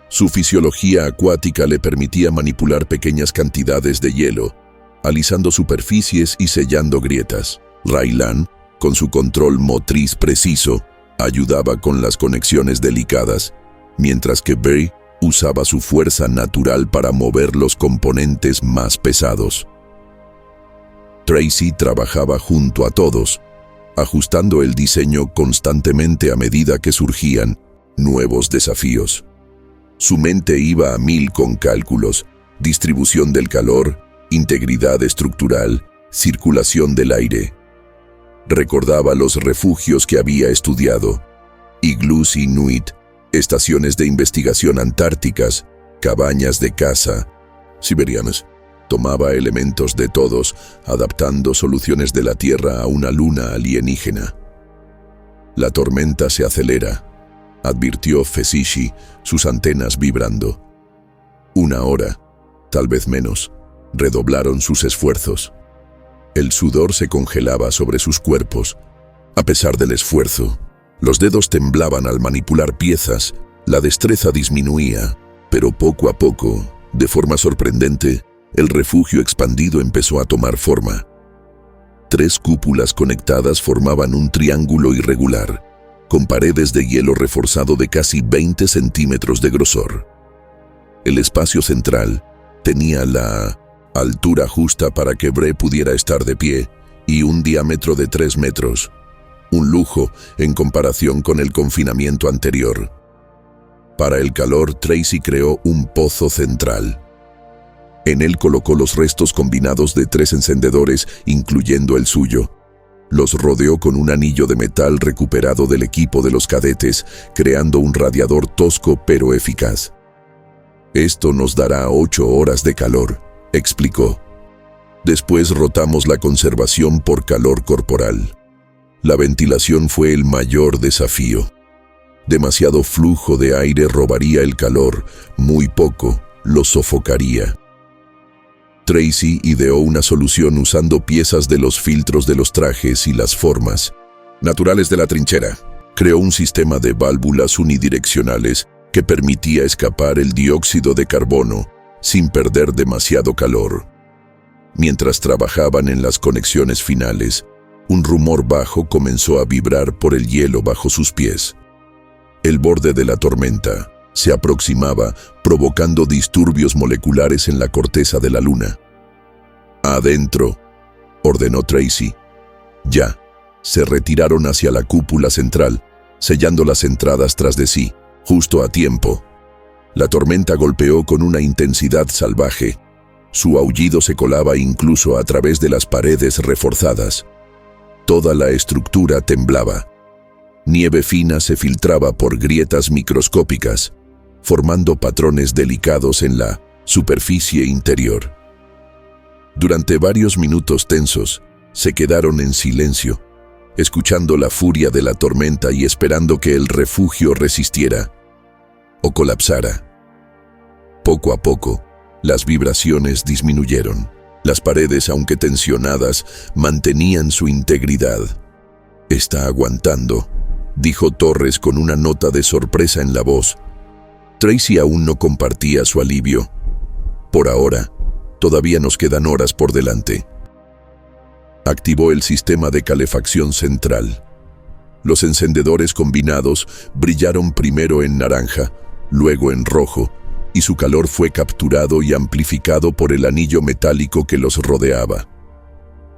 Su fisiología acuática le permitía manipular pequeñas cantidades de hielo, alisando superficies y sellando grietas. Raylan, con su control motriz preciso, ayudaba con las conexiones delicadas, mientras que Bree usaba su fuerza natural para mover los componentes más pesados. Tracy trabajaba junto a todos, ajustando el diseño constantemente a medida que surgían nuevos desafíos. Su mente iba a 1000 con cálculos, distribución del calor, integridad estructural, circulación del aire. Recordaba los refugios que había estudiado, iglús inuit, estaciones de investigación antárticas, cabañas de caza, siberianas. Tomaba elementos de todos, adaptando soluciones de la Tierra a una luna alienígena. La tormenta se acelera, advirtió Fezishi, sus antenas vibrando. 1 hora, tal vez menos, redoblaron sus esfuerzos. El sudor se congelaba sobre sus cuerpos. A pesar del esfuerzo, los dedos temblaban al manipular piezas, la destreza disminuía, pero poco a poco, de forma sorprendente, el refugio expandido empezó a tomar forma. 3 cúpulas conectadas formaban un triángulo irregular, con paredes de hielo reforzado de casi 20 centímetros de grosor. El espacio central tenía la altura justa para que Bree pudiera estar de pie y un diámetro de 3 metros, un lujo en comparación con el confinamiento anterior. Para el calor, Tracy creó un pozo central. En él colocó los restos combinados de 3 encendedores, incluyendo el suyo. Los rodeó con un anillo de metal recuperado del equipo de los cadetes, creando un radiador tosco pero eficaz. Esto nos dará 8 horas de calor, explicó. Después rotamos la conservación por calor corporal. La ventilación fue el mayor desafío. Demasiado flujo de aire robaría el calor, muy poco lo sofocaría. Tracy ideó una solución usando piezas de los filtros de los trajes y las formas naturales de la trinchera. Creó un sistema de válvulas unidireccionales que permitía escapar el dióxido de carbono sin perder demasiado calor. Mientras trabajaban en las conexiones finales, un rumor bajo comenzó a vibrar por el hielo bajo sus pies. El borde de la tormenta se aproximaba, provocando disturbios moleculares en la corteza de la luna. «Adentro», ordenó Tracy. «Ya». Se retiraron hacia la cúpula central, sellando las entradas tras de sí, justo a tiempo. La tormenta golpeó con una intensidad salvaje. Su aullido se colaba incluso a través de las paredes reforzadas. Toda la estructura temblaba. Nieve fina se filtraba por grietas microscópicas, formando patrones delicados en la superficie interior. Durante varios minutos tensos, se quedaron en silencio, escuchando la furia de la tormenta y esperando que el refugio resistiera o colapsara. Poco a poco, las vibraciones disminuyeron. Las paredes, aunque tensionadas, mantenían su integridad. «Está aguantando», dijo Torres con una nota de sorpresa en la voz. Tracy aún no compartía su alivio. «Por ahora, todavía nos quedan horas por delante». Activó el sistema de calefacción central. Los encendedores combinados brillaron primero en naranja, luego en rojo, y su calor fue capturado y amplificado por el anillo metálico que los rodeaba.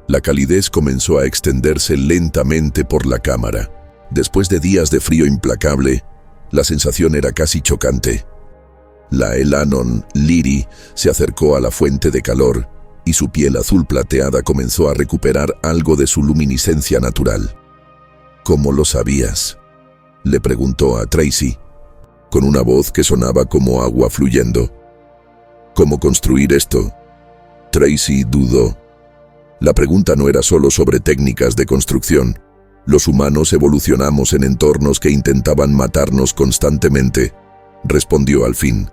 La calidez comenzó a extenderse lentamente por la cámara. Después de días de frío implacable, la sensación era casi chocante. La Elanon Liri se acercó a la fuente de calor y su piel azul plateada comenzó a recuperar algo de su luminiscencia natural. «¿Cómo lo sabías?», le preguntó a Tracy, con una voz que sonaba como agua fluyendo. «¿Cómo construir esto?». Tracy dudó. La pregunta no era solo sobre técnicas de construcción. Los humanos evolucionamos en entornos que intentaban matarnos constantemente, respondió al fin.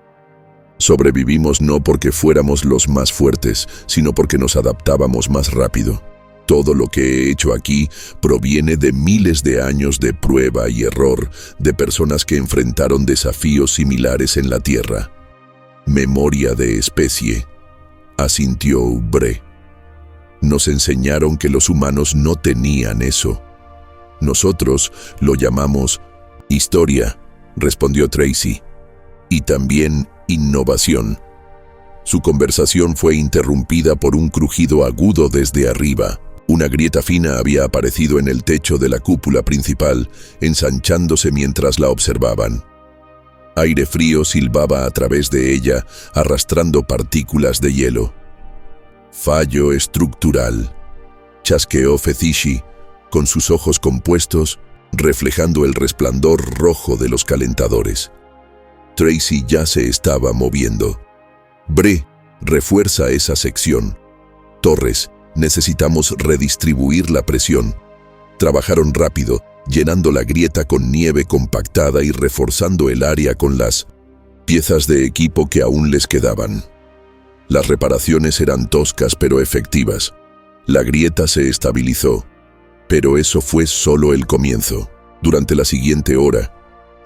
Sobrevivimos no porque fuéramos los más fuertes, sino porque nos adaptábamos más rápido. Todo lo que he hecho aquí proviene de miles de años de prueba y error de personas que enfrentaron desafíos similares en la Tierra. Memoria de especie, asintió Bre. Nos enseñaron que los humanos no tenían eso. Nosotros lo llamamos historia, respondió Tracy, y también innovación. Su conversación fue interrumpida por un crujido agudo desde arriba. Una grieta fina había aparecido en el techo de la cúpula principal, ensanchándose mientras la observaban. Aire frío silbaba a través de ella, arrastrando partículas de hielo. «Fallo estructural», chasqueó Fetishi, con sus ojos compuestos, reflejando el resplandor rojo de los calentadores. Tracy ya se estaba moviendo. «Bre, refuerza esa sección. Torres, necesitamos redistribuir la presión». Trabajaron rápido, llenando la grieta con nieve compactada y reforzando el área con las piezas de equipo que aún les quedaban. Las reparaciones eran toscas pero efectivas. La grieta se estabilizó, pero eso fue solo el comienzo. Durante la siguiente hora,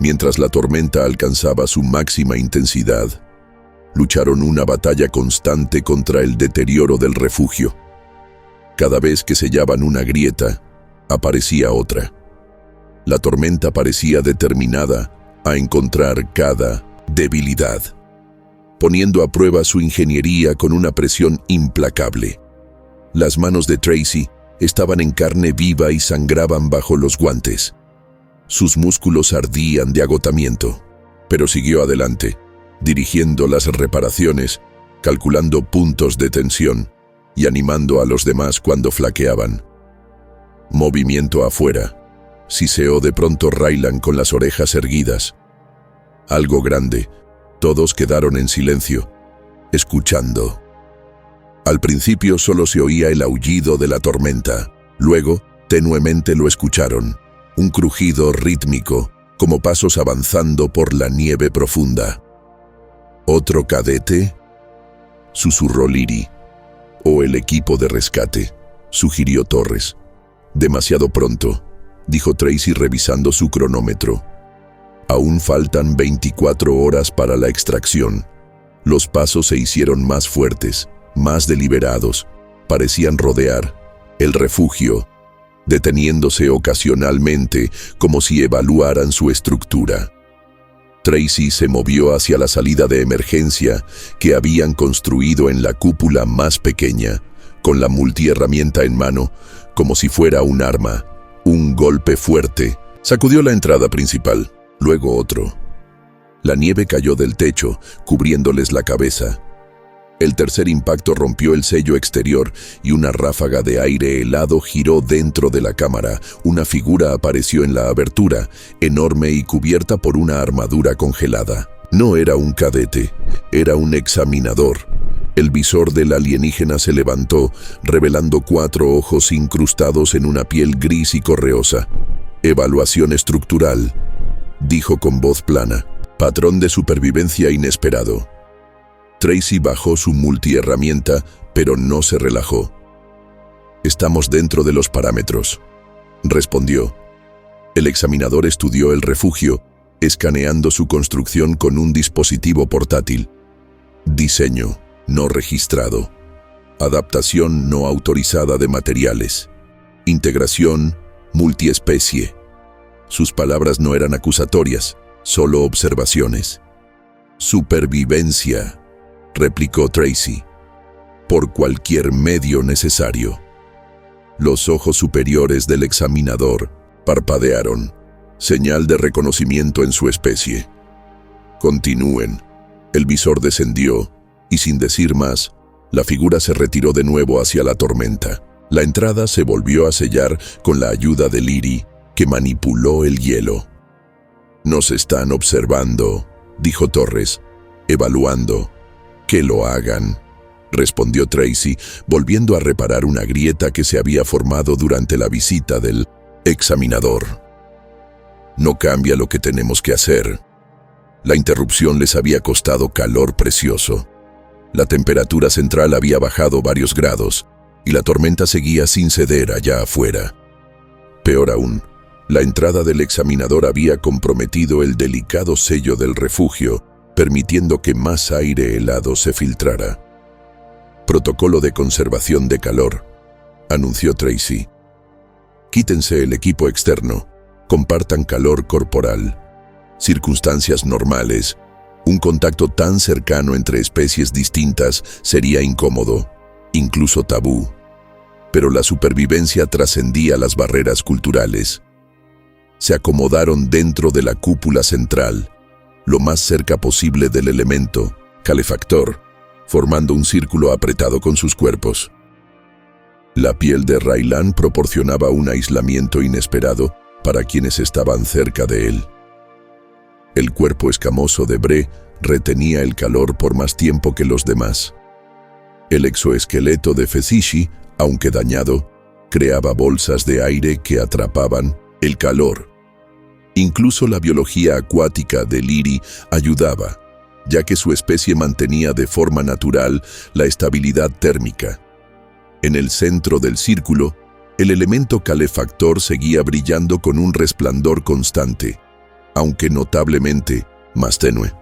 mientras la tormenta alcanzaba su máxima intensidad, lucharon una batalla constante contra el deterioro del refugio. Cada vez que sellaban una grieta, aparecía otra. La tormenta parecía determinada a encontrar cada debilidad, poniendo a prueba su ingeniería con una presión implacable. Las manos de Tracy estaban en carne viva y sangraban bajo los guantes. Sus músculos ardían de agotamiento, pero siguió adelante, dirigiendo las reparaciones, calculando puntos de tensión y animando a los demás cuando flaqueaban. Movimiento afuera. Siseó de pronto Raylan con las orejas erguidas. Algo grande. Todos quedaron en silencio, escuchando. Al principio solo se oía el aullido de la tormenta. Luego, tenuemente lo escucharon. Un crujido rítmico, como pasos avanzando por la nieve profunda. «¿Otro cadete?», susurró Liri. «O el equipo de rescate», sugirió Torres. «Demasiado pronto. dijo Tracy revisando su cronómetro. Aún faltan 24 horas para la extracción. Los pasos se hicieron más fuertes, más deliberados. Parecían rodear el refugio, deteniéndose ocasionalmente como si evaluaran su estructura. Tracy se movió hacia la salida de emergencia que habían construido en la cúpula más pequeña, con la multiherramienta en mano, como si fuera un arma. Un golpe fuerte sacudió la entrada principal, luego otro. La nieve cayó del techo, cubriéndoles la cabeza. El tercer impacto rompió el sello exterior y una ráfaga de aire helado giró dentro de la cámara. Una figura apareció en la abertura, enorme y cubierta por una armadura congelada. No era un cadete, era un examinador. El visor del alienígena se levantó, revelando 4 ojos incrustados en una piel gris y correosa. «Evaluación estructural», dijo con voz plana. «Patrón de supervivencia inesperado». Tracy bajó su multiherramienta, pero no se relajó. «Estamos dentro de los parámetros», respondió. El examinador estudió el refugio, escaneando su construcción con un dispositivo portátil. Diseño no registrado. Adaptación no autorizada de materiales. Integración multiespecie. Sus palabras no eran acusatorias, solo observaciones. «Supervivencia», replicó Tracy. «Por cualquier medio necesario». Los ojos superiores del examinador parpadearon, señal de reconocimiento en su especie. «Continúen». El visor descendió, y sin decir más, la figura se retiró de nuevo hacia la tormenta. La entrada se volvió a sellar con la ayuda de Leary, que manipuló el hielo. «Nos están observando», dijo Torres, «evaluando». «Que lo hagan», respondió Tracy, volviendo a reparar una grieta que se había formado durante la visita del examinador. «No cambia lo que tenemos que hacer». La interrupción les había costado calor precioso. La temperatura central había bajado varios grados, y la tormenta seguía sin ceder allá afuera. Peor aún, la entrada del examinador había comprometido el delicado sello del refugio, permitiendo que más aire helado se filtrara. «Protocolo de conservación de calor», anunció Tracy. «Quítense el equipo externo, compartan calor corporal. Circunstancias normales, un contacto tan cercano entre especies distintas sería incómodo, incluso tabú. Pero la supervivencia trascendía las barreras culturales. Se acomodaron dentro de la cúpula central, lo más cerca posible del elemento calefactor, formando un círculo apretado con sus cuerpos. La piel de Raylan proporcionaba un aislamiento inesperado para quienes estaban cerca de él. El cuerpo escamoso de Bree retenía el calor por más tiempo que los demás. El exoesqueleto de Fesishi, aunque dañado, creaba bolsas de aire que atrapaban el calor. Incluso la biología acuática de Leary ayudaba, ya que su especie mantenía de forma natural la estabilidad térmica. En el centro del círculo, el elemento calefactor seguía brillando con un resplandor constante, aunque notablemente más tenue.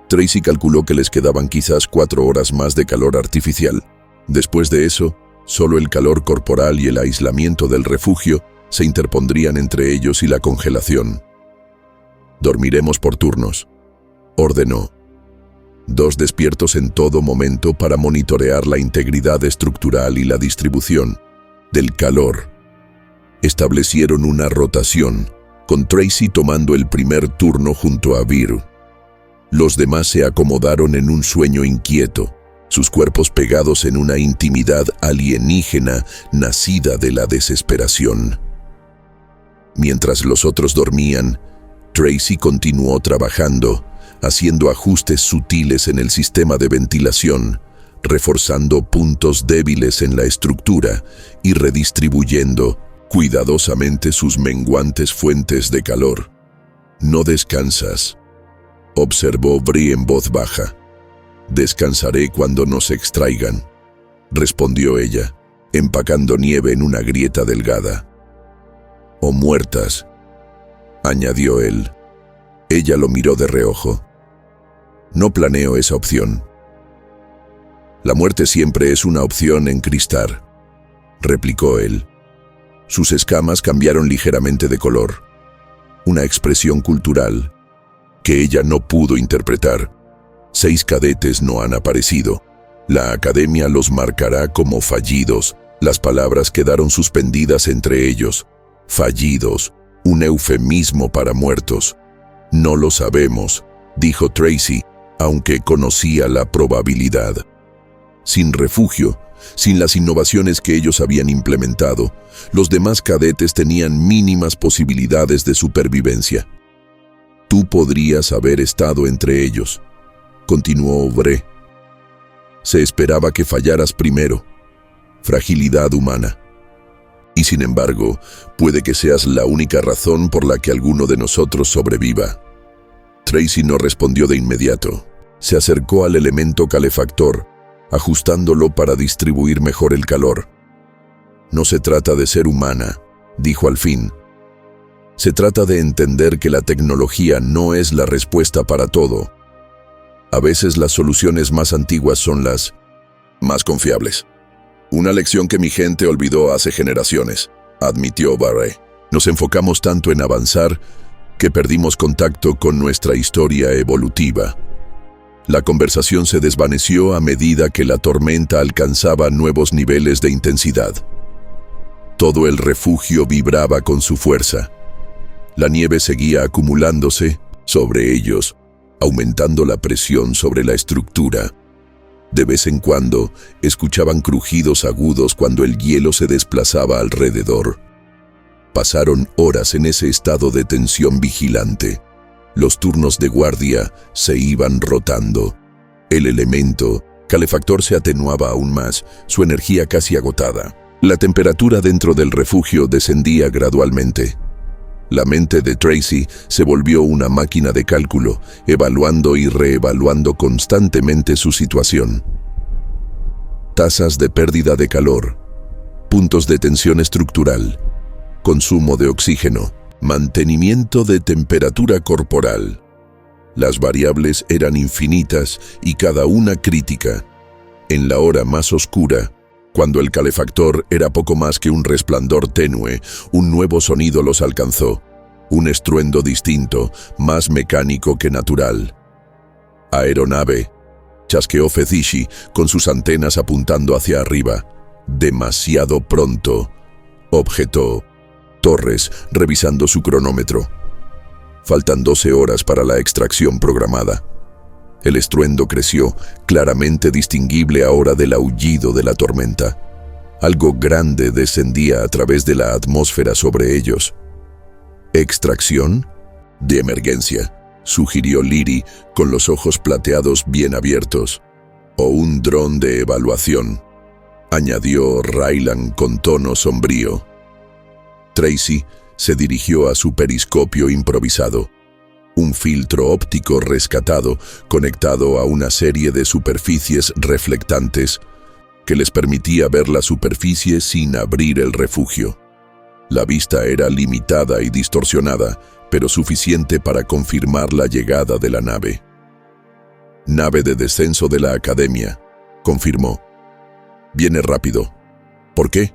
Tracy calculó que les quedaban quizás 4 horas más de calor artificial. Después de eso, solo el calor corporal y el aislamiento del refugio se interpondrían entre ellos y la congelación. «Dormiremos por turnos», ordenó. 2 despiertos en todo momento para monitorear la integridad estructural y la distribución del calor. Establecieron una rotación, con Tracy tomando el primer turno junto a Vir. Los demás se acomodaron en un sueño inquieto, sus cuerpos pegados en una intimidad alienígena nacida de la desesperación. Mientras los otros dormían, Tracy continuó trabajando, haciendo ajustes sutiles en el sistema de ventilación, reforzando puntos débiles en la estructura y redistribuyendo cuidadosamente sus menguantes fuentes de calor. «No descansas», observó Bree en voz baja. «Descansaré cuando nos extraigan», respondió ella, empacando nieve en una grieta delgada. o muertas, añadió él. Ella lo miró de reojo. No planeo esa opción. La muerte siempre es una opción en Cristar, replicó él. Sus escamas cambiaron ligeramente de color, una expresión cultural que ella no pudo interpretar. 6 cadetes no han aparecido. La academia los marcará como fallidos. Las palabras quedaron suspendidas entre ellos. Fallidos, un eufemismo para muertos. No lo sabemos, dijo Tracy, aunque conocía la probabilidad. Sin refugio, sin las innovaciones que ellos habían implementado, los demás cadetes tenían mínimas posibilidades de supervivencia. Tú podrías haber estado entre ellos, continuó Bree. Se esperaba que fallaras primero. Fragilidad humana. Y sin embargo, puede que seas la única razón por la que alguno de nosotros sobreviva. Tracy no respondió de inmediato. Se acercó al elemento calefactor, ajustándolo para distribuir mejor el calor. No se trata de ser humana, dijo al fin. Se trata de entender que la tecnología no es la respuesta para todo. A veces las soluciones más antiguas son las más confiables. Una lección que mi gente olvidó hace generaciones, admitió Barre. Nos enfocamos tanto en avanzar que perdimos contacto con nuestra historia evolutiva. La conversación se desvaneció a medida que la tormenta alcanzaba nuevos niveles de intensidad. Todo el refugio vibraba con su fuerza. La nieve seguía acumulándose sobre ellos, aumentando la presión sobre la estructura. De vez en cuando, escuchaban crujidos agudos cuando el hielo se desplazaba alrededor. Pasaron horas en ese estado de tensión vigilante. Los turnos de guardia se iban rotando. El elemento calefactor se atenuaba aún más, su energía casi agotada. La temperatura dentro del refugio descendía gradualmente. La mente de Tracy se volvió una máquina de cálculo, evaluando y reevaluando constantemente su situación. Tasas de pérdida de calor, puntos de tensión estructural, consumo de oxígeno, mantenimiento de temperatura corporal. Las variables eran infinitas y cada una crítica. En la hora más oscura, cuando el calefactor era poco más que un resplandor tenue, un nuevo sonido los alcanzó, un estruendo distinto, más mecánico que natural. Aeronave, chasqueó Fetishi con sus antenas apuntando hacia arriba. Demasiado pronto, objetó Torres, revisando su cronómetro. Faltan 12 horas para la extracción programada. El estruendo creció, claramente distinguible ahora del aullido de la tormenta. Algo grande descendía a través de la atmósfera sobre ellos. ¿Extracción? De emergencia, sugirió Leary con los ojos plateados bien abiertos. O un dron de evaluación, añadió Rylan con tono sombrío. Tracy se dirigió a su periscopio improvisado. Un filtro óptico rescatado, conectado a una serie de superficies reflectantes que les permitía ver la superficie sin abrir el refugio. La vista era limitada y distorsionada, pero suficiente para confirmar la llegada de la nave. Nave de descenso de la Academia, confirmó. Viene rápido. ¿Por qué?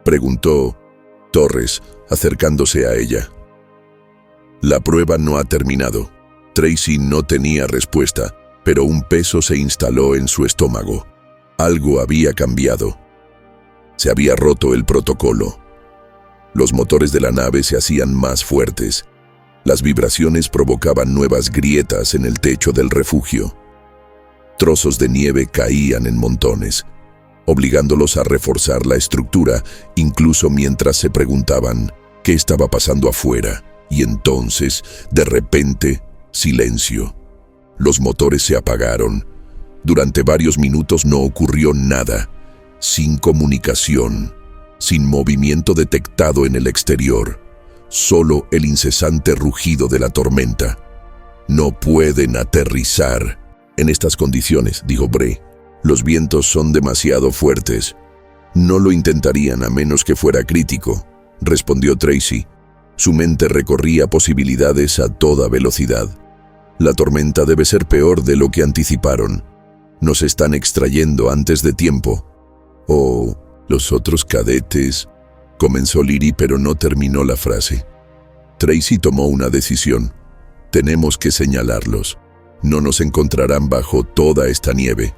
Preguntó Torres, acercándose a ella. La prueba no ha terminado. Tracy no tenía respuesta, pero un peso se instaló en su estómago. Algo había cambiado. Se había roto el protocolo. Los motores de la nave se hacían más fuertes. Las vibraciones provocaban nuevas grietas en el techo del refugio. Trozos de nieve caían en montones, obligándolos a reforzar la estructura, incluso mientras se preguntaban qué estaba pasando afuera. Y entonces, de repente, silencio. Los motores se apagaron. Durante varios minutos no ocurrió nada. Sin comunicación, sin movimiento detectado en el exterior. Solo el incesante rugido de la tormenta. No pueden aterrizar en estas condiciones, dijo Bree. Los vientos son demasiado fuertes. No lo intentarían a menos que fuera crítico. respondió Tracy. Su mente recorría posibilidades a toda velocidad. La tormenta debe ser peor de lo que anticiparon. Nos están extrayendo antes de tiempo. Oh, los otros cadetes, comenzó Liri, pero no terminó la frase. Tracy tomó una decisión. Tenemos que señalarlos. No nos encontrarán bajo toda esta nieve.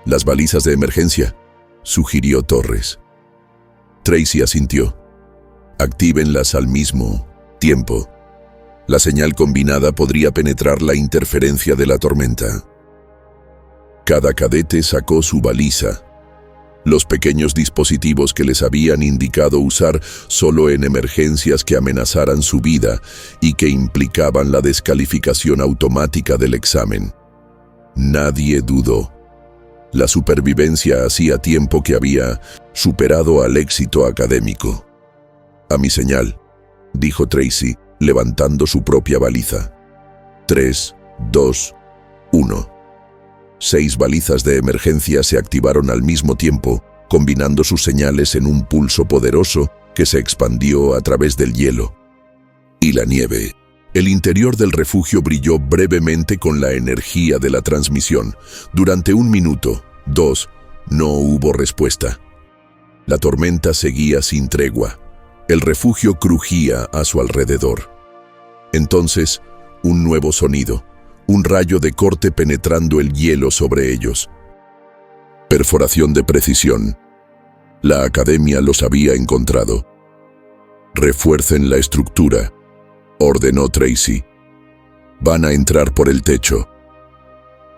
Las balizas de emergencia, sugirió Torres. Tracy asintió. Actívenlas al mismo tiempo. La señal combinada podría penetrar la interferencia de la tormenta. Cada cadete sacó su baliza. Los pequeños dispositivos que les habían indicado usar solo en emergencias que amenazaran su vida y que implicaban la descalificación automática del examen. Nadie dudó. La supervivencia hacía tiempo que había superado al éxito académico. A mi señal, dijo Tracy, levantando su propia baliza. 3, 2, 1. 6 balizas de emergencia se activaron al mismo tiempo, combinando sus señales en un pulso poderoso que se expandió a través del hielo y la nieve. El interior del refugio brilló brevemente con la energía de la transmisión. Durante 1 minuto, 2, no hubo respuesta. La tormenta seguía sin tregua. El refugio crujía a su alrededor. Entonces, un nuevo sonido. Un rayo de corte penetrando el hielo sobre ellos. Perforación de precisión. La academia los había encontrado. Refuercen la estructura, ordenó Tracy. Van a entrar por el techo.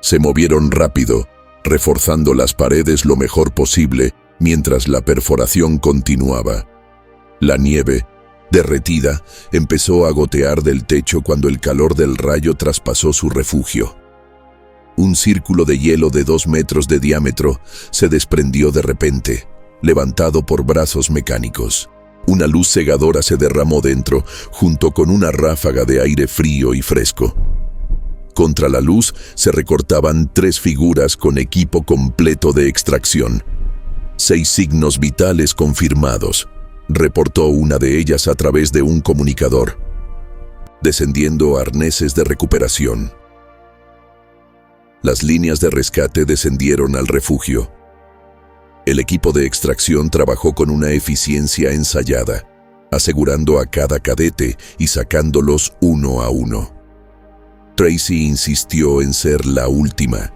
Se movieron rápido, reforzando las paredes lo mejor posible mientras la perforación continuaba. La nieve, derretida, empezó a gotear del techo cuando el calor del rayo traspasó su refugio. Un círculo de hielo de 2 metros de diámetro se desprendió de repente, levantado por brazos mecánicos. Una luz cegadora se derramó dentro, junto con una ráfaga de aire frío y fresco. Contra la luz se recortaban 3 figuras con equipo completo de extracción. 6 signos vitales confirmados, reportó una de ellas a través de un comunicador. Descendiendo arneses de recuperación. Las líneas de rescate descendieron al refugio. El equipo de extracción trabajó con una eficiencia ensayada, asegurando a cada cadete y sacándolos uno a uno. Tracy insistió en ser la última,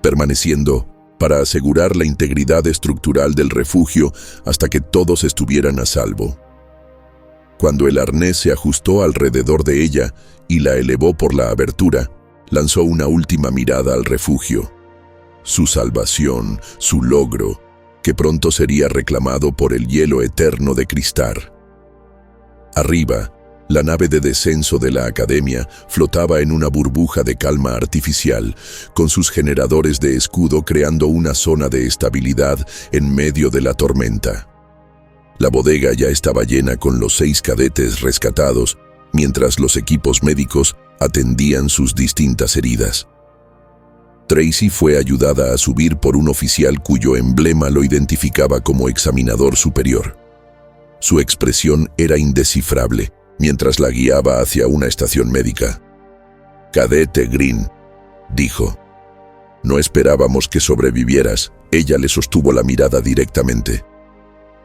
permaneciendo para asegurar la integridad estructural del refugio hasta que todos estuvieran a salvo. Cuando el arnés se ajustó alrededor de ella y la elevó por la abertura, lanzó una última mirada al refugio. Su salvación, su logro, que pronto sería reclamado por el hielo eterno de cristal. Arriba, la nave de descenso de la academia flotaba en una burbuja de calma artificial, con sus generadores de escudo creando una zona de estabilidad en medio de la tormenta. La bodega ya estaba llena con los 6 cadetes rescatados, mientras los equipos médicos atendían sus distintas heridas. Tracy fue ayudada a subir por un oficial cuyo emblema lo identificaba como examinador superior. Su expresión era indescifrable mientras la guiaba hacia una estación médica. «Cadete Green», dijo. «No esperábamos que sobrevivieras». Ella le sostuvo la mirada directamente.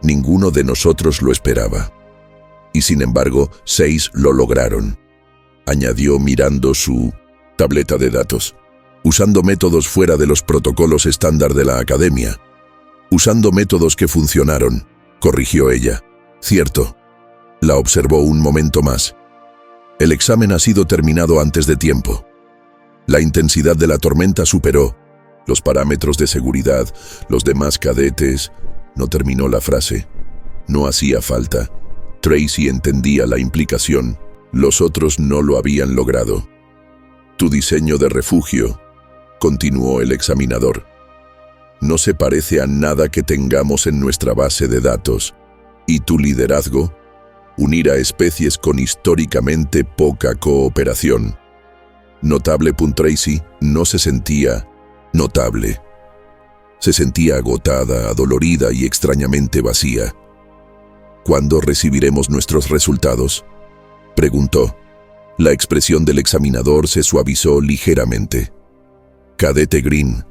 «Ninguno de nosotros lo esperaba. Y sin embargo, 6 lo lograron», añadió mirando su tableta de datos. «Usando métodos fuera de los protocolos estándar de la academia. Usando métodos que funcionaron», corrigió ella. «Cierto». La observó un momento más. «El examen ha sido terminado antes de tiempo. La intensidad de la tormenta superó los parámetros de seguridad. Los demás cadetes…» No terminó la frase. No hacía falta. Tracy entendía la implicación. Los otros no lo habían logrado. «Tu diseño de refugio», continuó el examinador, «no se parece a nada que tengamos en nuestra base de datos. Y tu liderazgo, unir a especies con históricamente poca cooperación. Notable. Tracy no se sentía notable. Se sentía agotada, adolorida y extrañamente vacía. ¿Cuándo recibiremos nuestros resultados?, preguntó. La expresión del examinador se suavizó ligeramente. Cadete Green,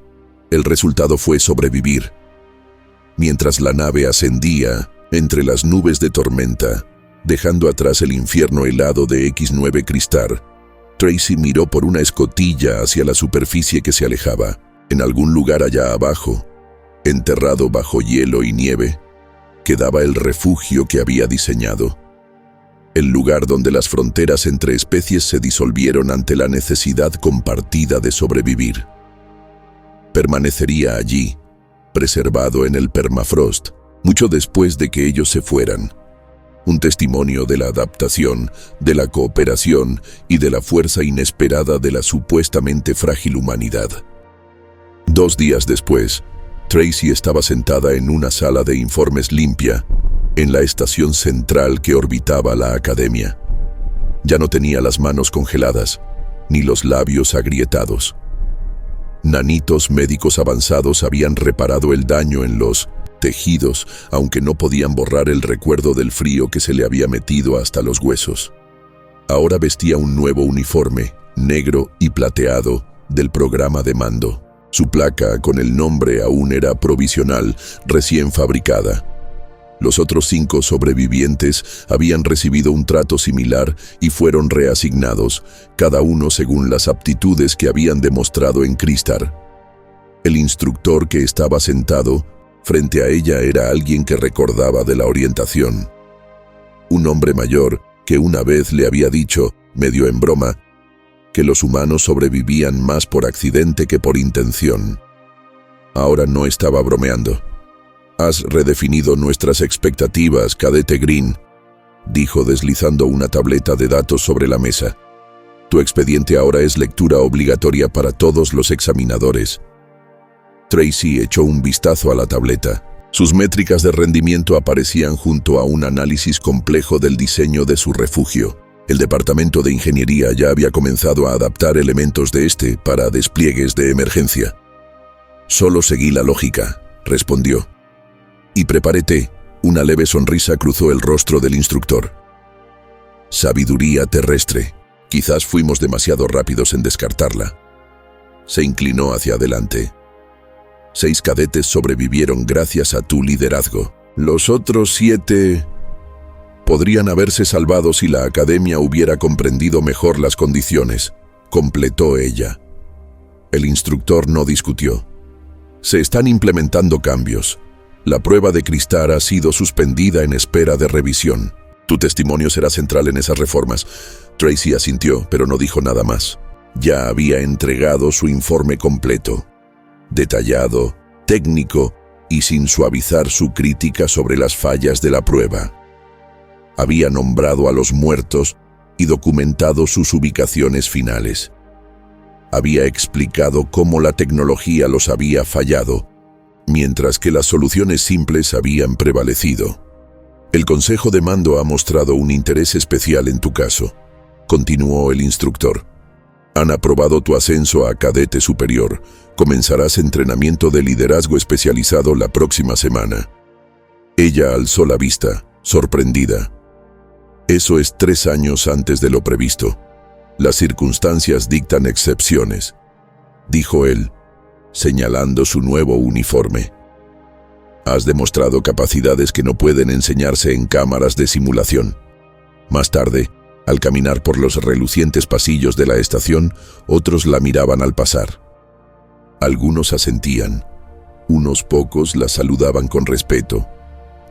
el resultado fue sobrevivir. Mientras la nave ascendía entre las nubes de tormenta, dejando atrás el infierno helado de X9 Cristar, Tracy miró por una escotilla hacia la superficie que se alejaba. En algún lugar allá abajo, enterrado bajo hielo y nieve, quedaba el refugio que había diseñado. El lugar donde las fronteras entre especies se disolvieron ante la necesidad compartida de sobrevivir. Permanecería allí, preservado en el permafrost, mucho después de que ellos se fueran. Un testimonio de la adaptación, de la cooperación y de la fuerza inesperada de la supuestamente frágil humanidad. 2 días después, Tracy estaba sentada en una sala de informes limpia, en la estación central que orbitaba la academia. Ya no tenía las manos congeladas, ni los labios agrietados. Nanitos médicos avanzados habían reparado el daño en los tejidos, aunque no podían borrar el recuerdo del frío que se le había metido hasta los huesos. Ahora vestía un nuevo uniforme, negro y plateado, del programa de mando. Su placa con el nombre aún era provisional, recién fabricada. Los otros 5 sobrevivientes habían recibido un trato similar y fueron reasignados, cada uno según las aptitudes que habían demostrado en Cristar. El instructor que estaba sentado frente a ella era alguien que recordaba de la orientación. Un hombre mayor que una vez le había dicho, medio en broma, que los humanos sobrevivían más por accidente que por intención. Ahora no estaba bromeando. «Has redefinido nuestras expectativas, Cadete Green», dijo deslizando una tableta de datos sobre la mesa. «Tu expediente ahora es lectura obligatoria para todos los examinadores». Tracy echó un vistazo a la tableta. Sus métricas de rendimiento aparecían junto a un análisis complejo del diseño de su refugio. El departamento de ingeniería ya había comenzado a adaptar elementos de este para despliegues de emergencia. «Solo seguí la lógica», respondió. «Y prepárate». Una leve sonrisa cruzó el rostro del instructor. «Sabiduría terrestre. Quizás fuimos demasiado rápidos en descartarla». Se inclinó hacia adelante. 6 cadetes sobrevivieron gracias a tu liderazgo. Los otros 7 podrían haberse salvado si la academia hubiera comprendido mejor las condiciones, completó ella. El instructor no discutió. Se están implementando cambios. La prueba de Cristar ha sido suspendida en espera de revisión. Tu testimonio será central en esas reformas. Tracy asintió, pero no dijo nada más. Ya había entregado su informe completo, detallado, técnico y sin suavizar su crítica sobre las fallas de la prueba. Había nombrado a los muertos y documentado sus ubicaciones finales. Había explicado cómo la tecnología los había fallado, mientras que las soluciones simples habían prevalecido. El Consejo de Mando ha mostrado un interés especial en tu caso, continuó el instructor. Han aprobado tu ascenso a cadete superior. Comenzarás entrenamiento de liderazgo especializado la próxima semana. Ella alzó la vista, sorprendida. Eso es 3 años antes de lo previsto. Las circunstancias dictan excepciones, dijo él, señalando su nuevo uniforme. Has demostrado capacidades que no pueden enseñarse en cámaras de simulación. Más tarde, al caminar por los relucientes pasillos de la estación, otros la miraban al pasar. Algunos asentían, unos pocos la saludaban con respeto.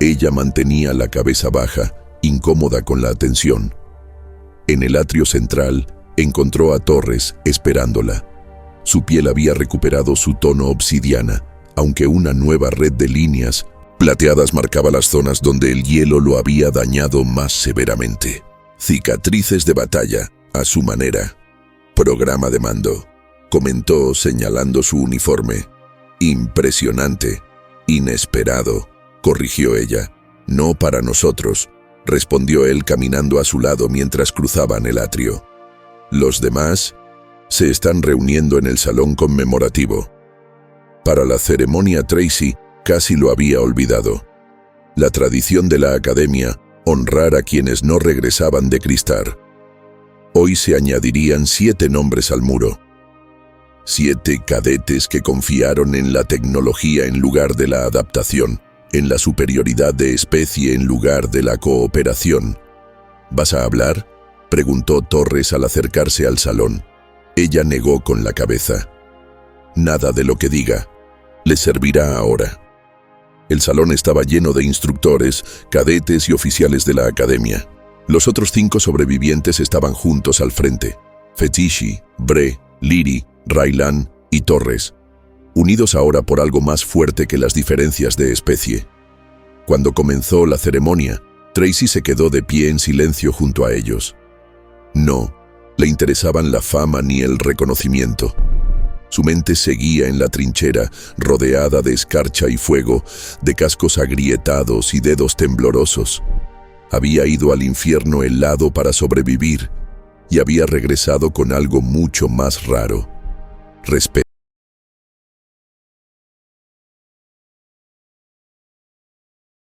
Ella mantenía la cabeza baja, incómoda con la atención. En el atrio central, encontró a Torres esperándola. Su piel había recuperado su tono obsidiana, aunque una nueva red de líneas plateadas marcaba las zonas donde el hielo lo había dañado más severamente. Cicatrices de batalla, a su manera. Programa de mando, comentó señalando su uniforme. Impresionante, inesperado, corrigió ella. No para nosotros, respondió él caminando a su lado mientras cruzaban el atrio. Los demás se están reuniendo en el salón conmemorativo. Para la ceremonia Tracy casi lo había olvidado. La tradición de la academia, honrar a quienes no regresaban de Cristar. Hoy se añadirían 7 nombres al muro. 7 cadetes que confiaron en la tecnología en lugar de la adaptación, en la superioridad de especie en lugar de la cooperación. ¿Vas a hablar?, preguntó Torres al acercarse al salón. Ella negó con la cabeza. Nada de lo que diga. Le servirá ahora. El salón estaba lleno de instructores, cadetes y oficiales de la academia. Los otros 5 sobrevivientes estaban juntos al frente. Fetishi, Bre, Liri, Raylan y Torres, unidos ahora por algo más fuerte que las diferencias de especie. Cuando comenzó la ceremonia, Tracy se quedó de pie en silencio junto a ellos. No le interesaban la fama ni el reconocimiento. Su mente seguía en la trinchera, rodeada de escarcha y fuego, de cascos agrietados y dedos temblorosos. Había ido al infierno helado para sobrevivir y había regresado con algo mucho más raro: respeto.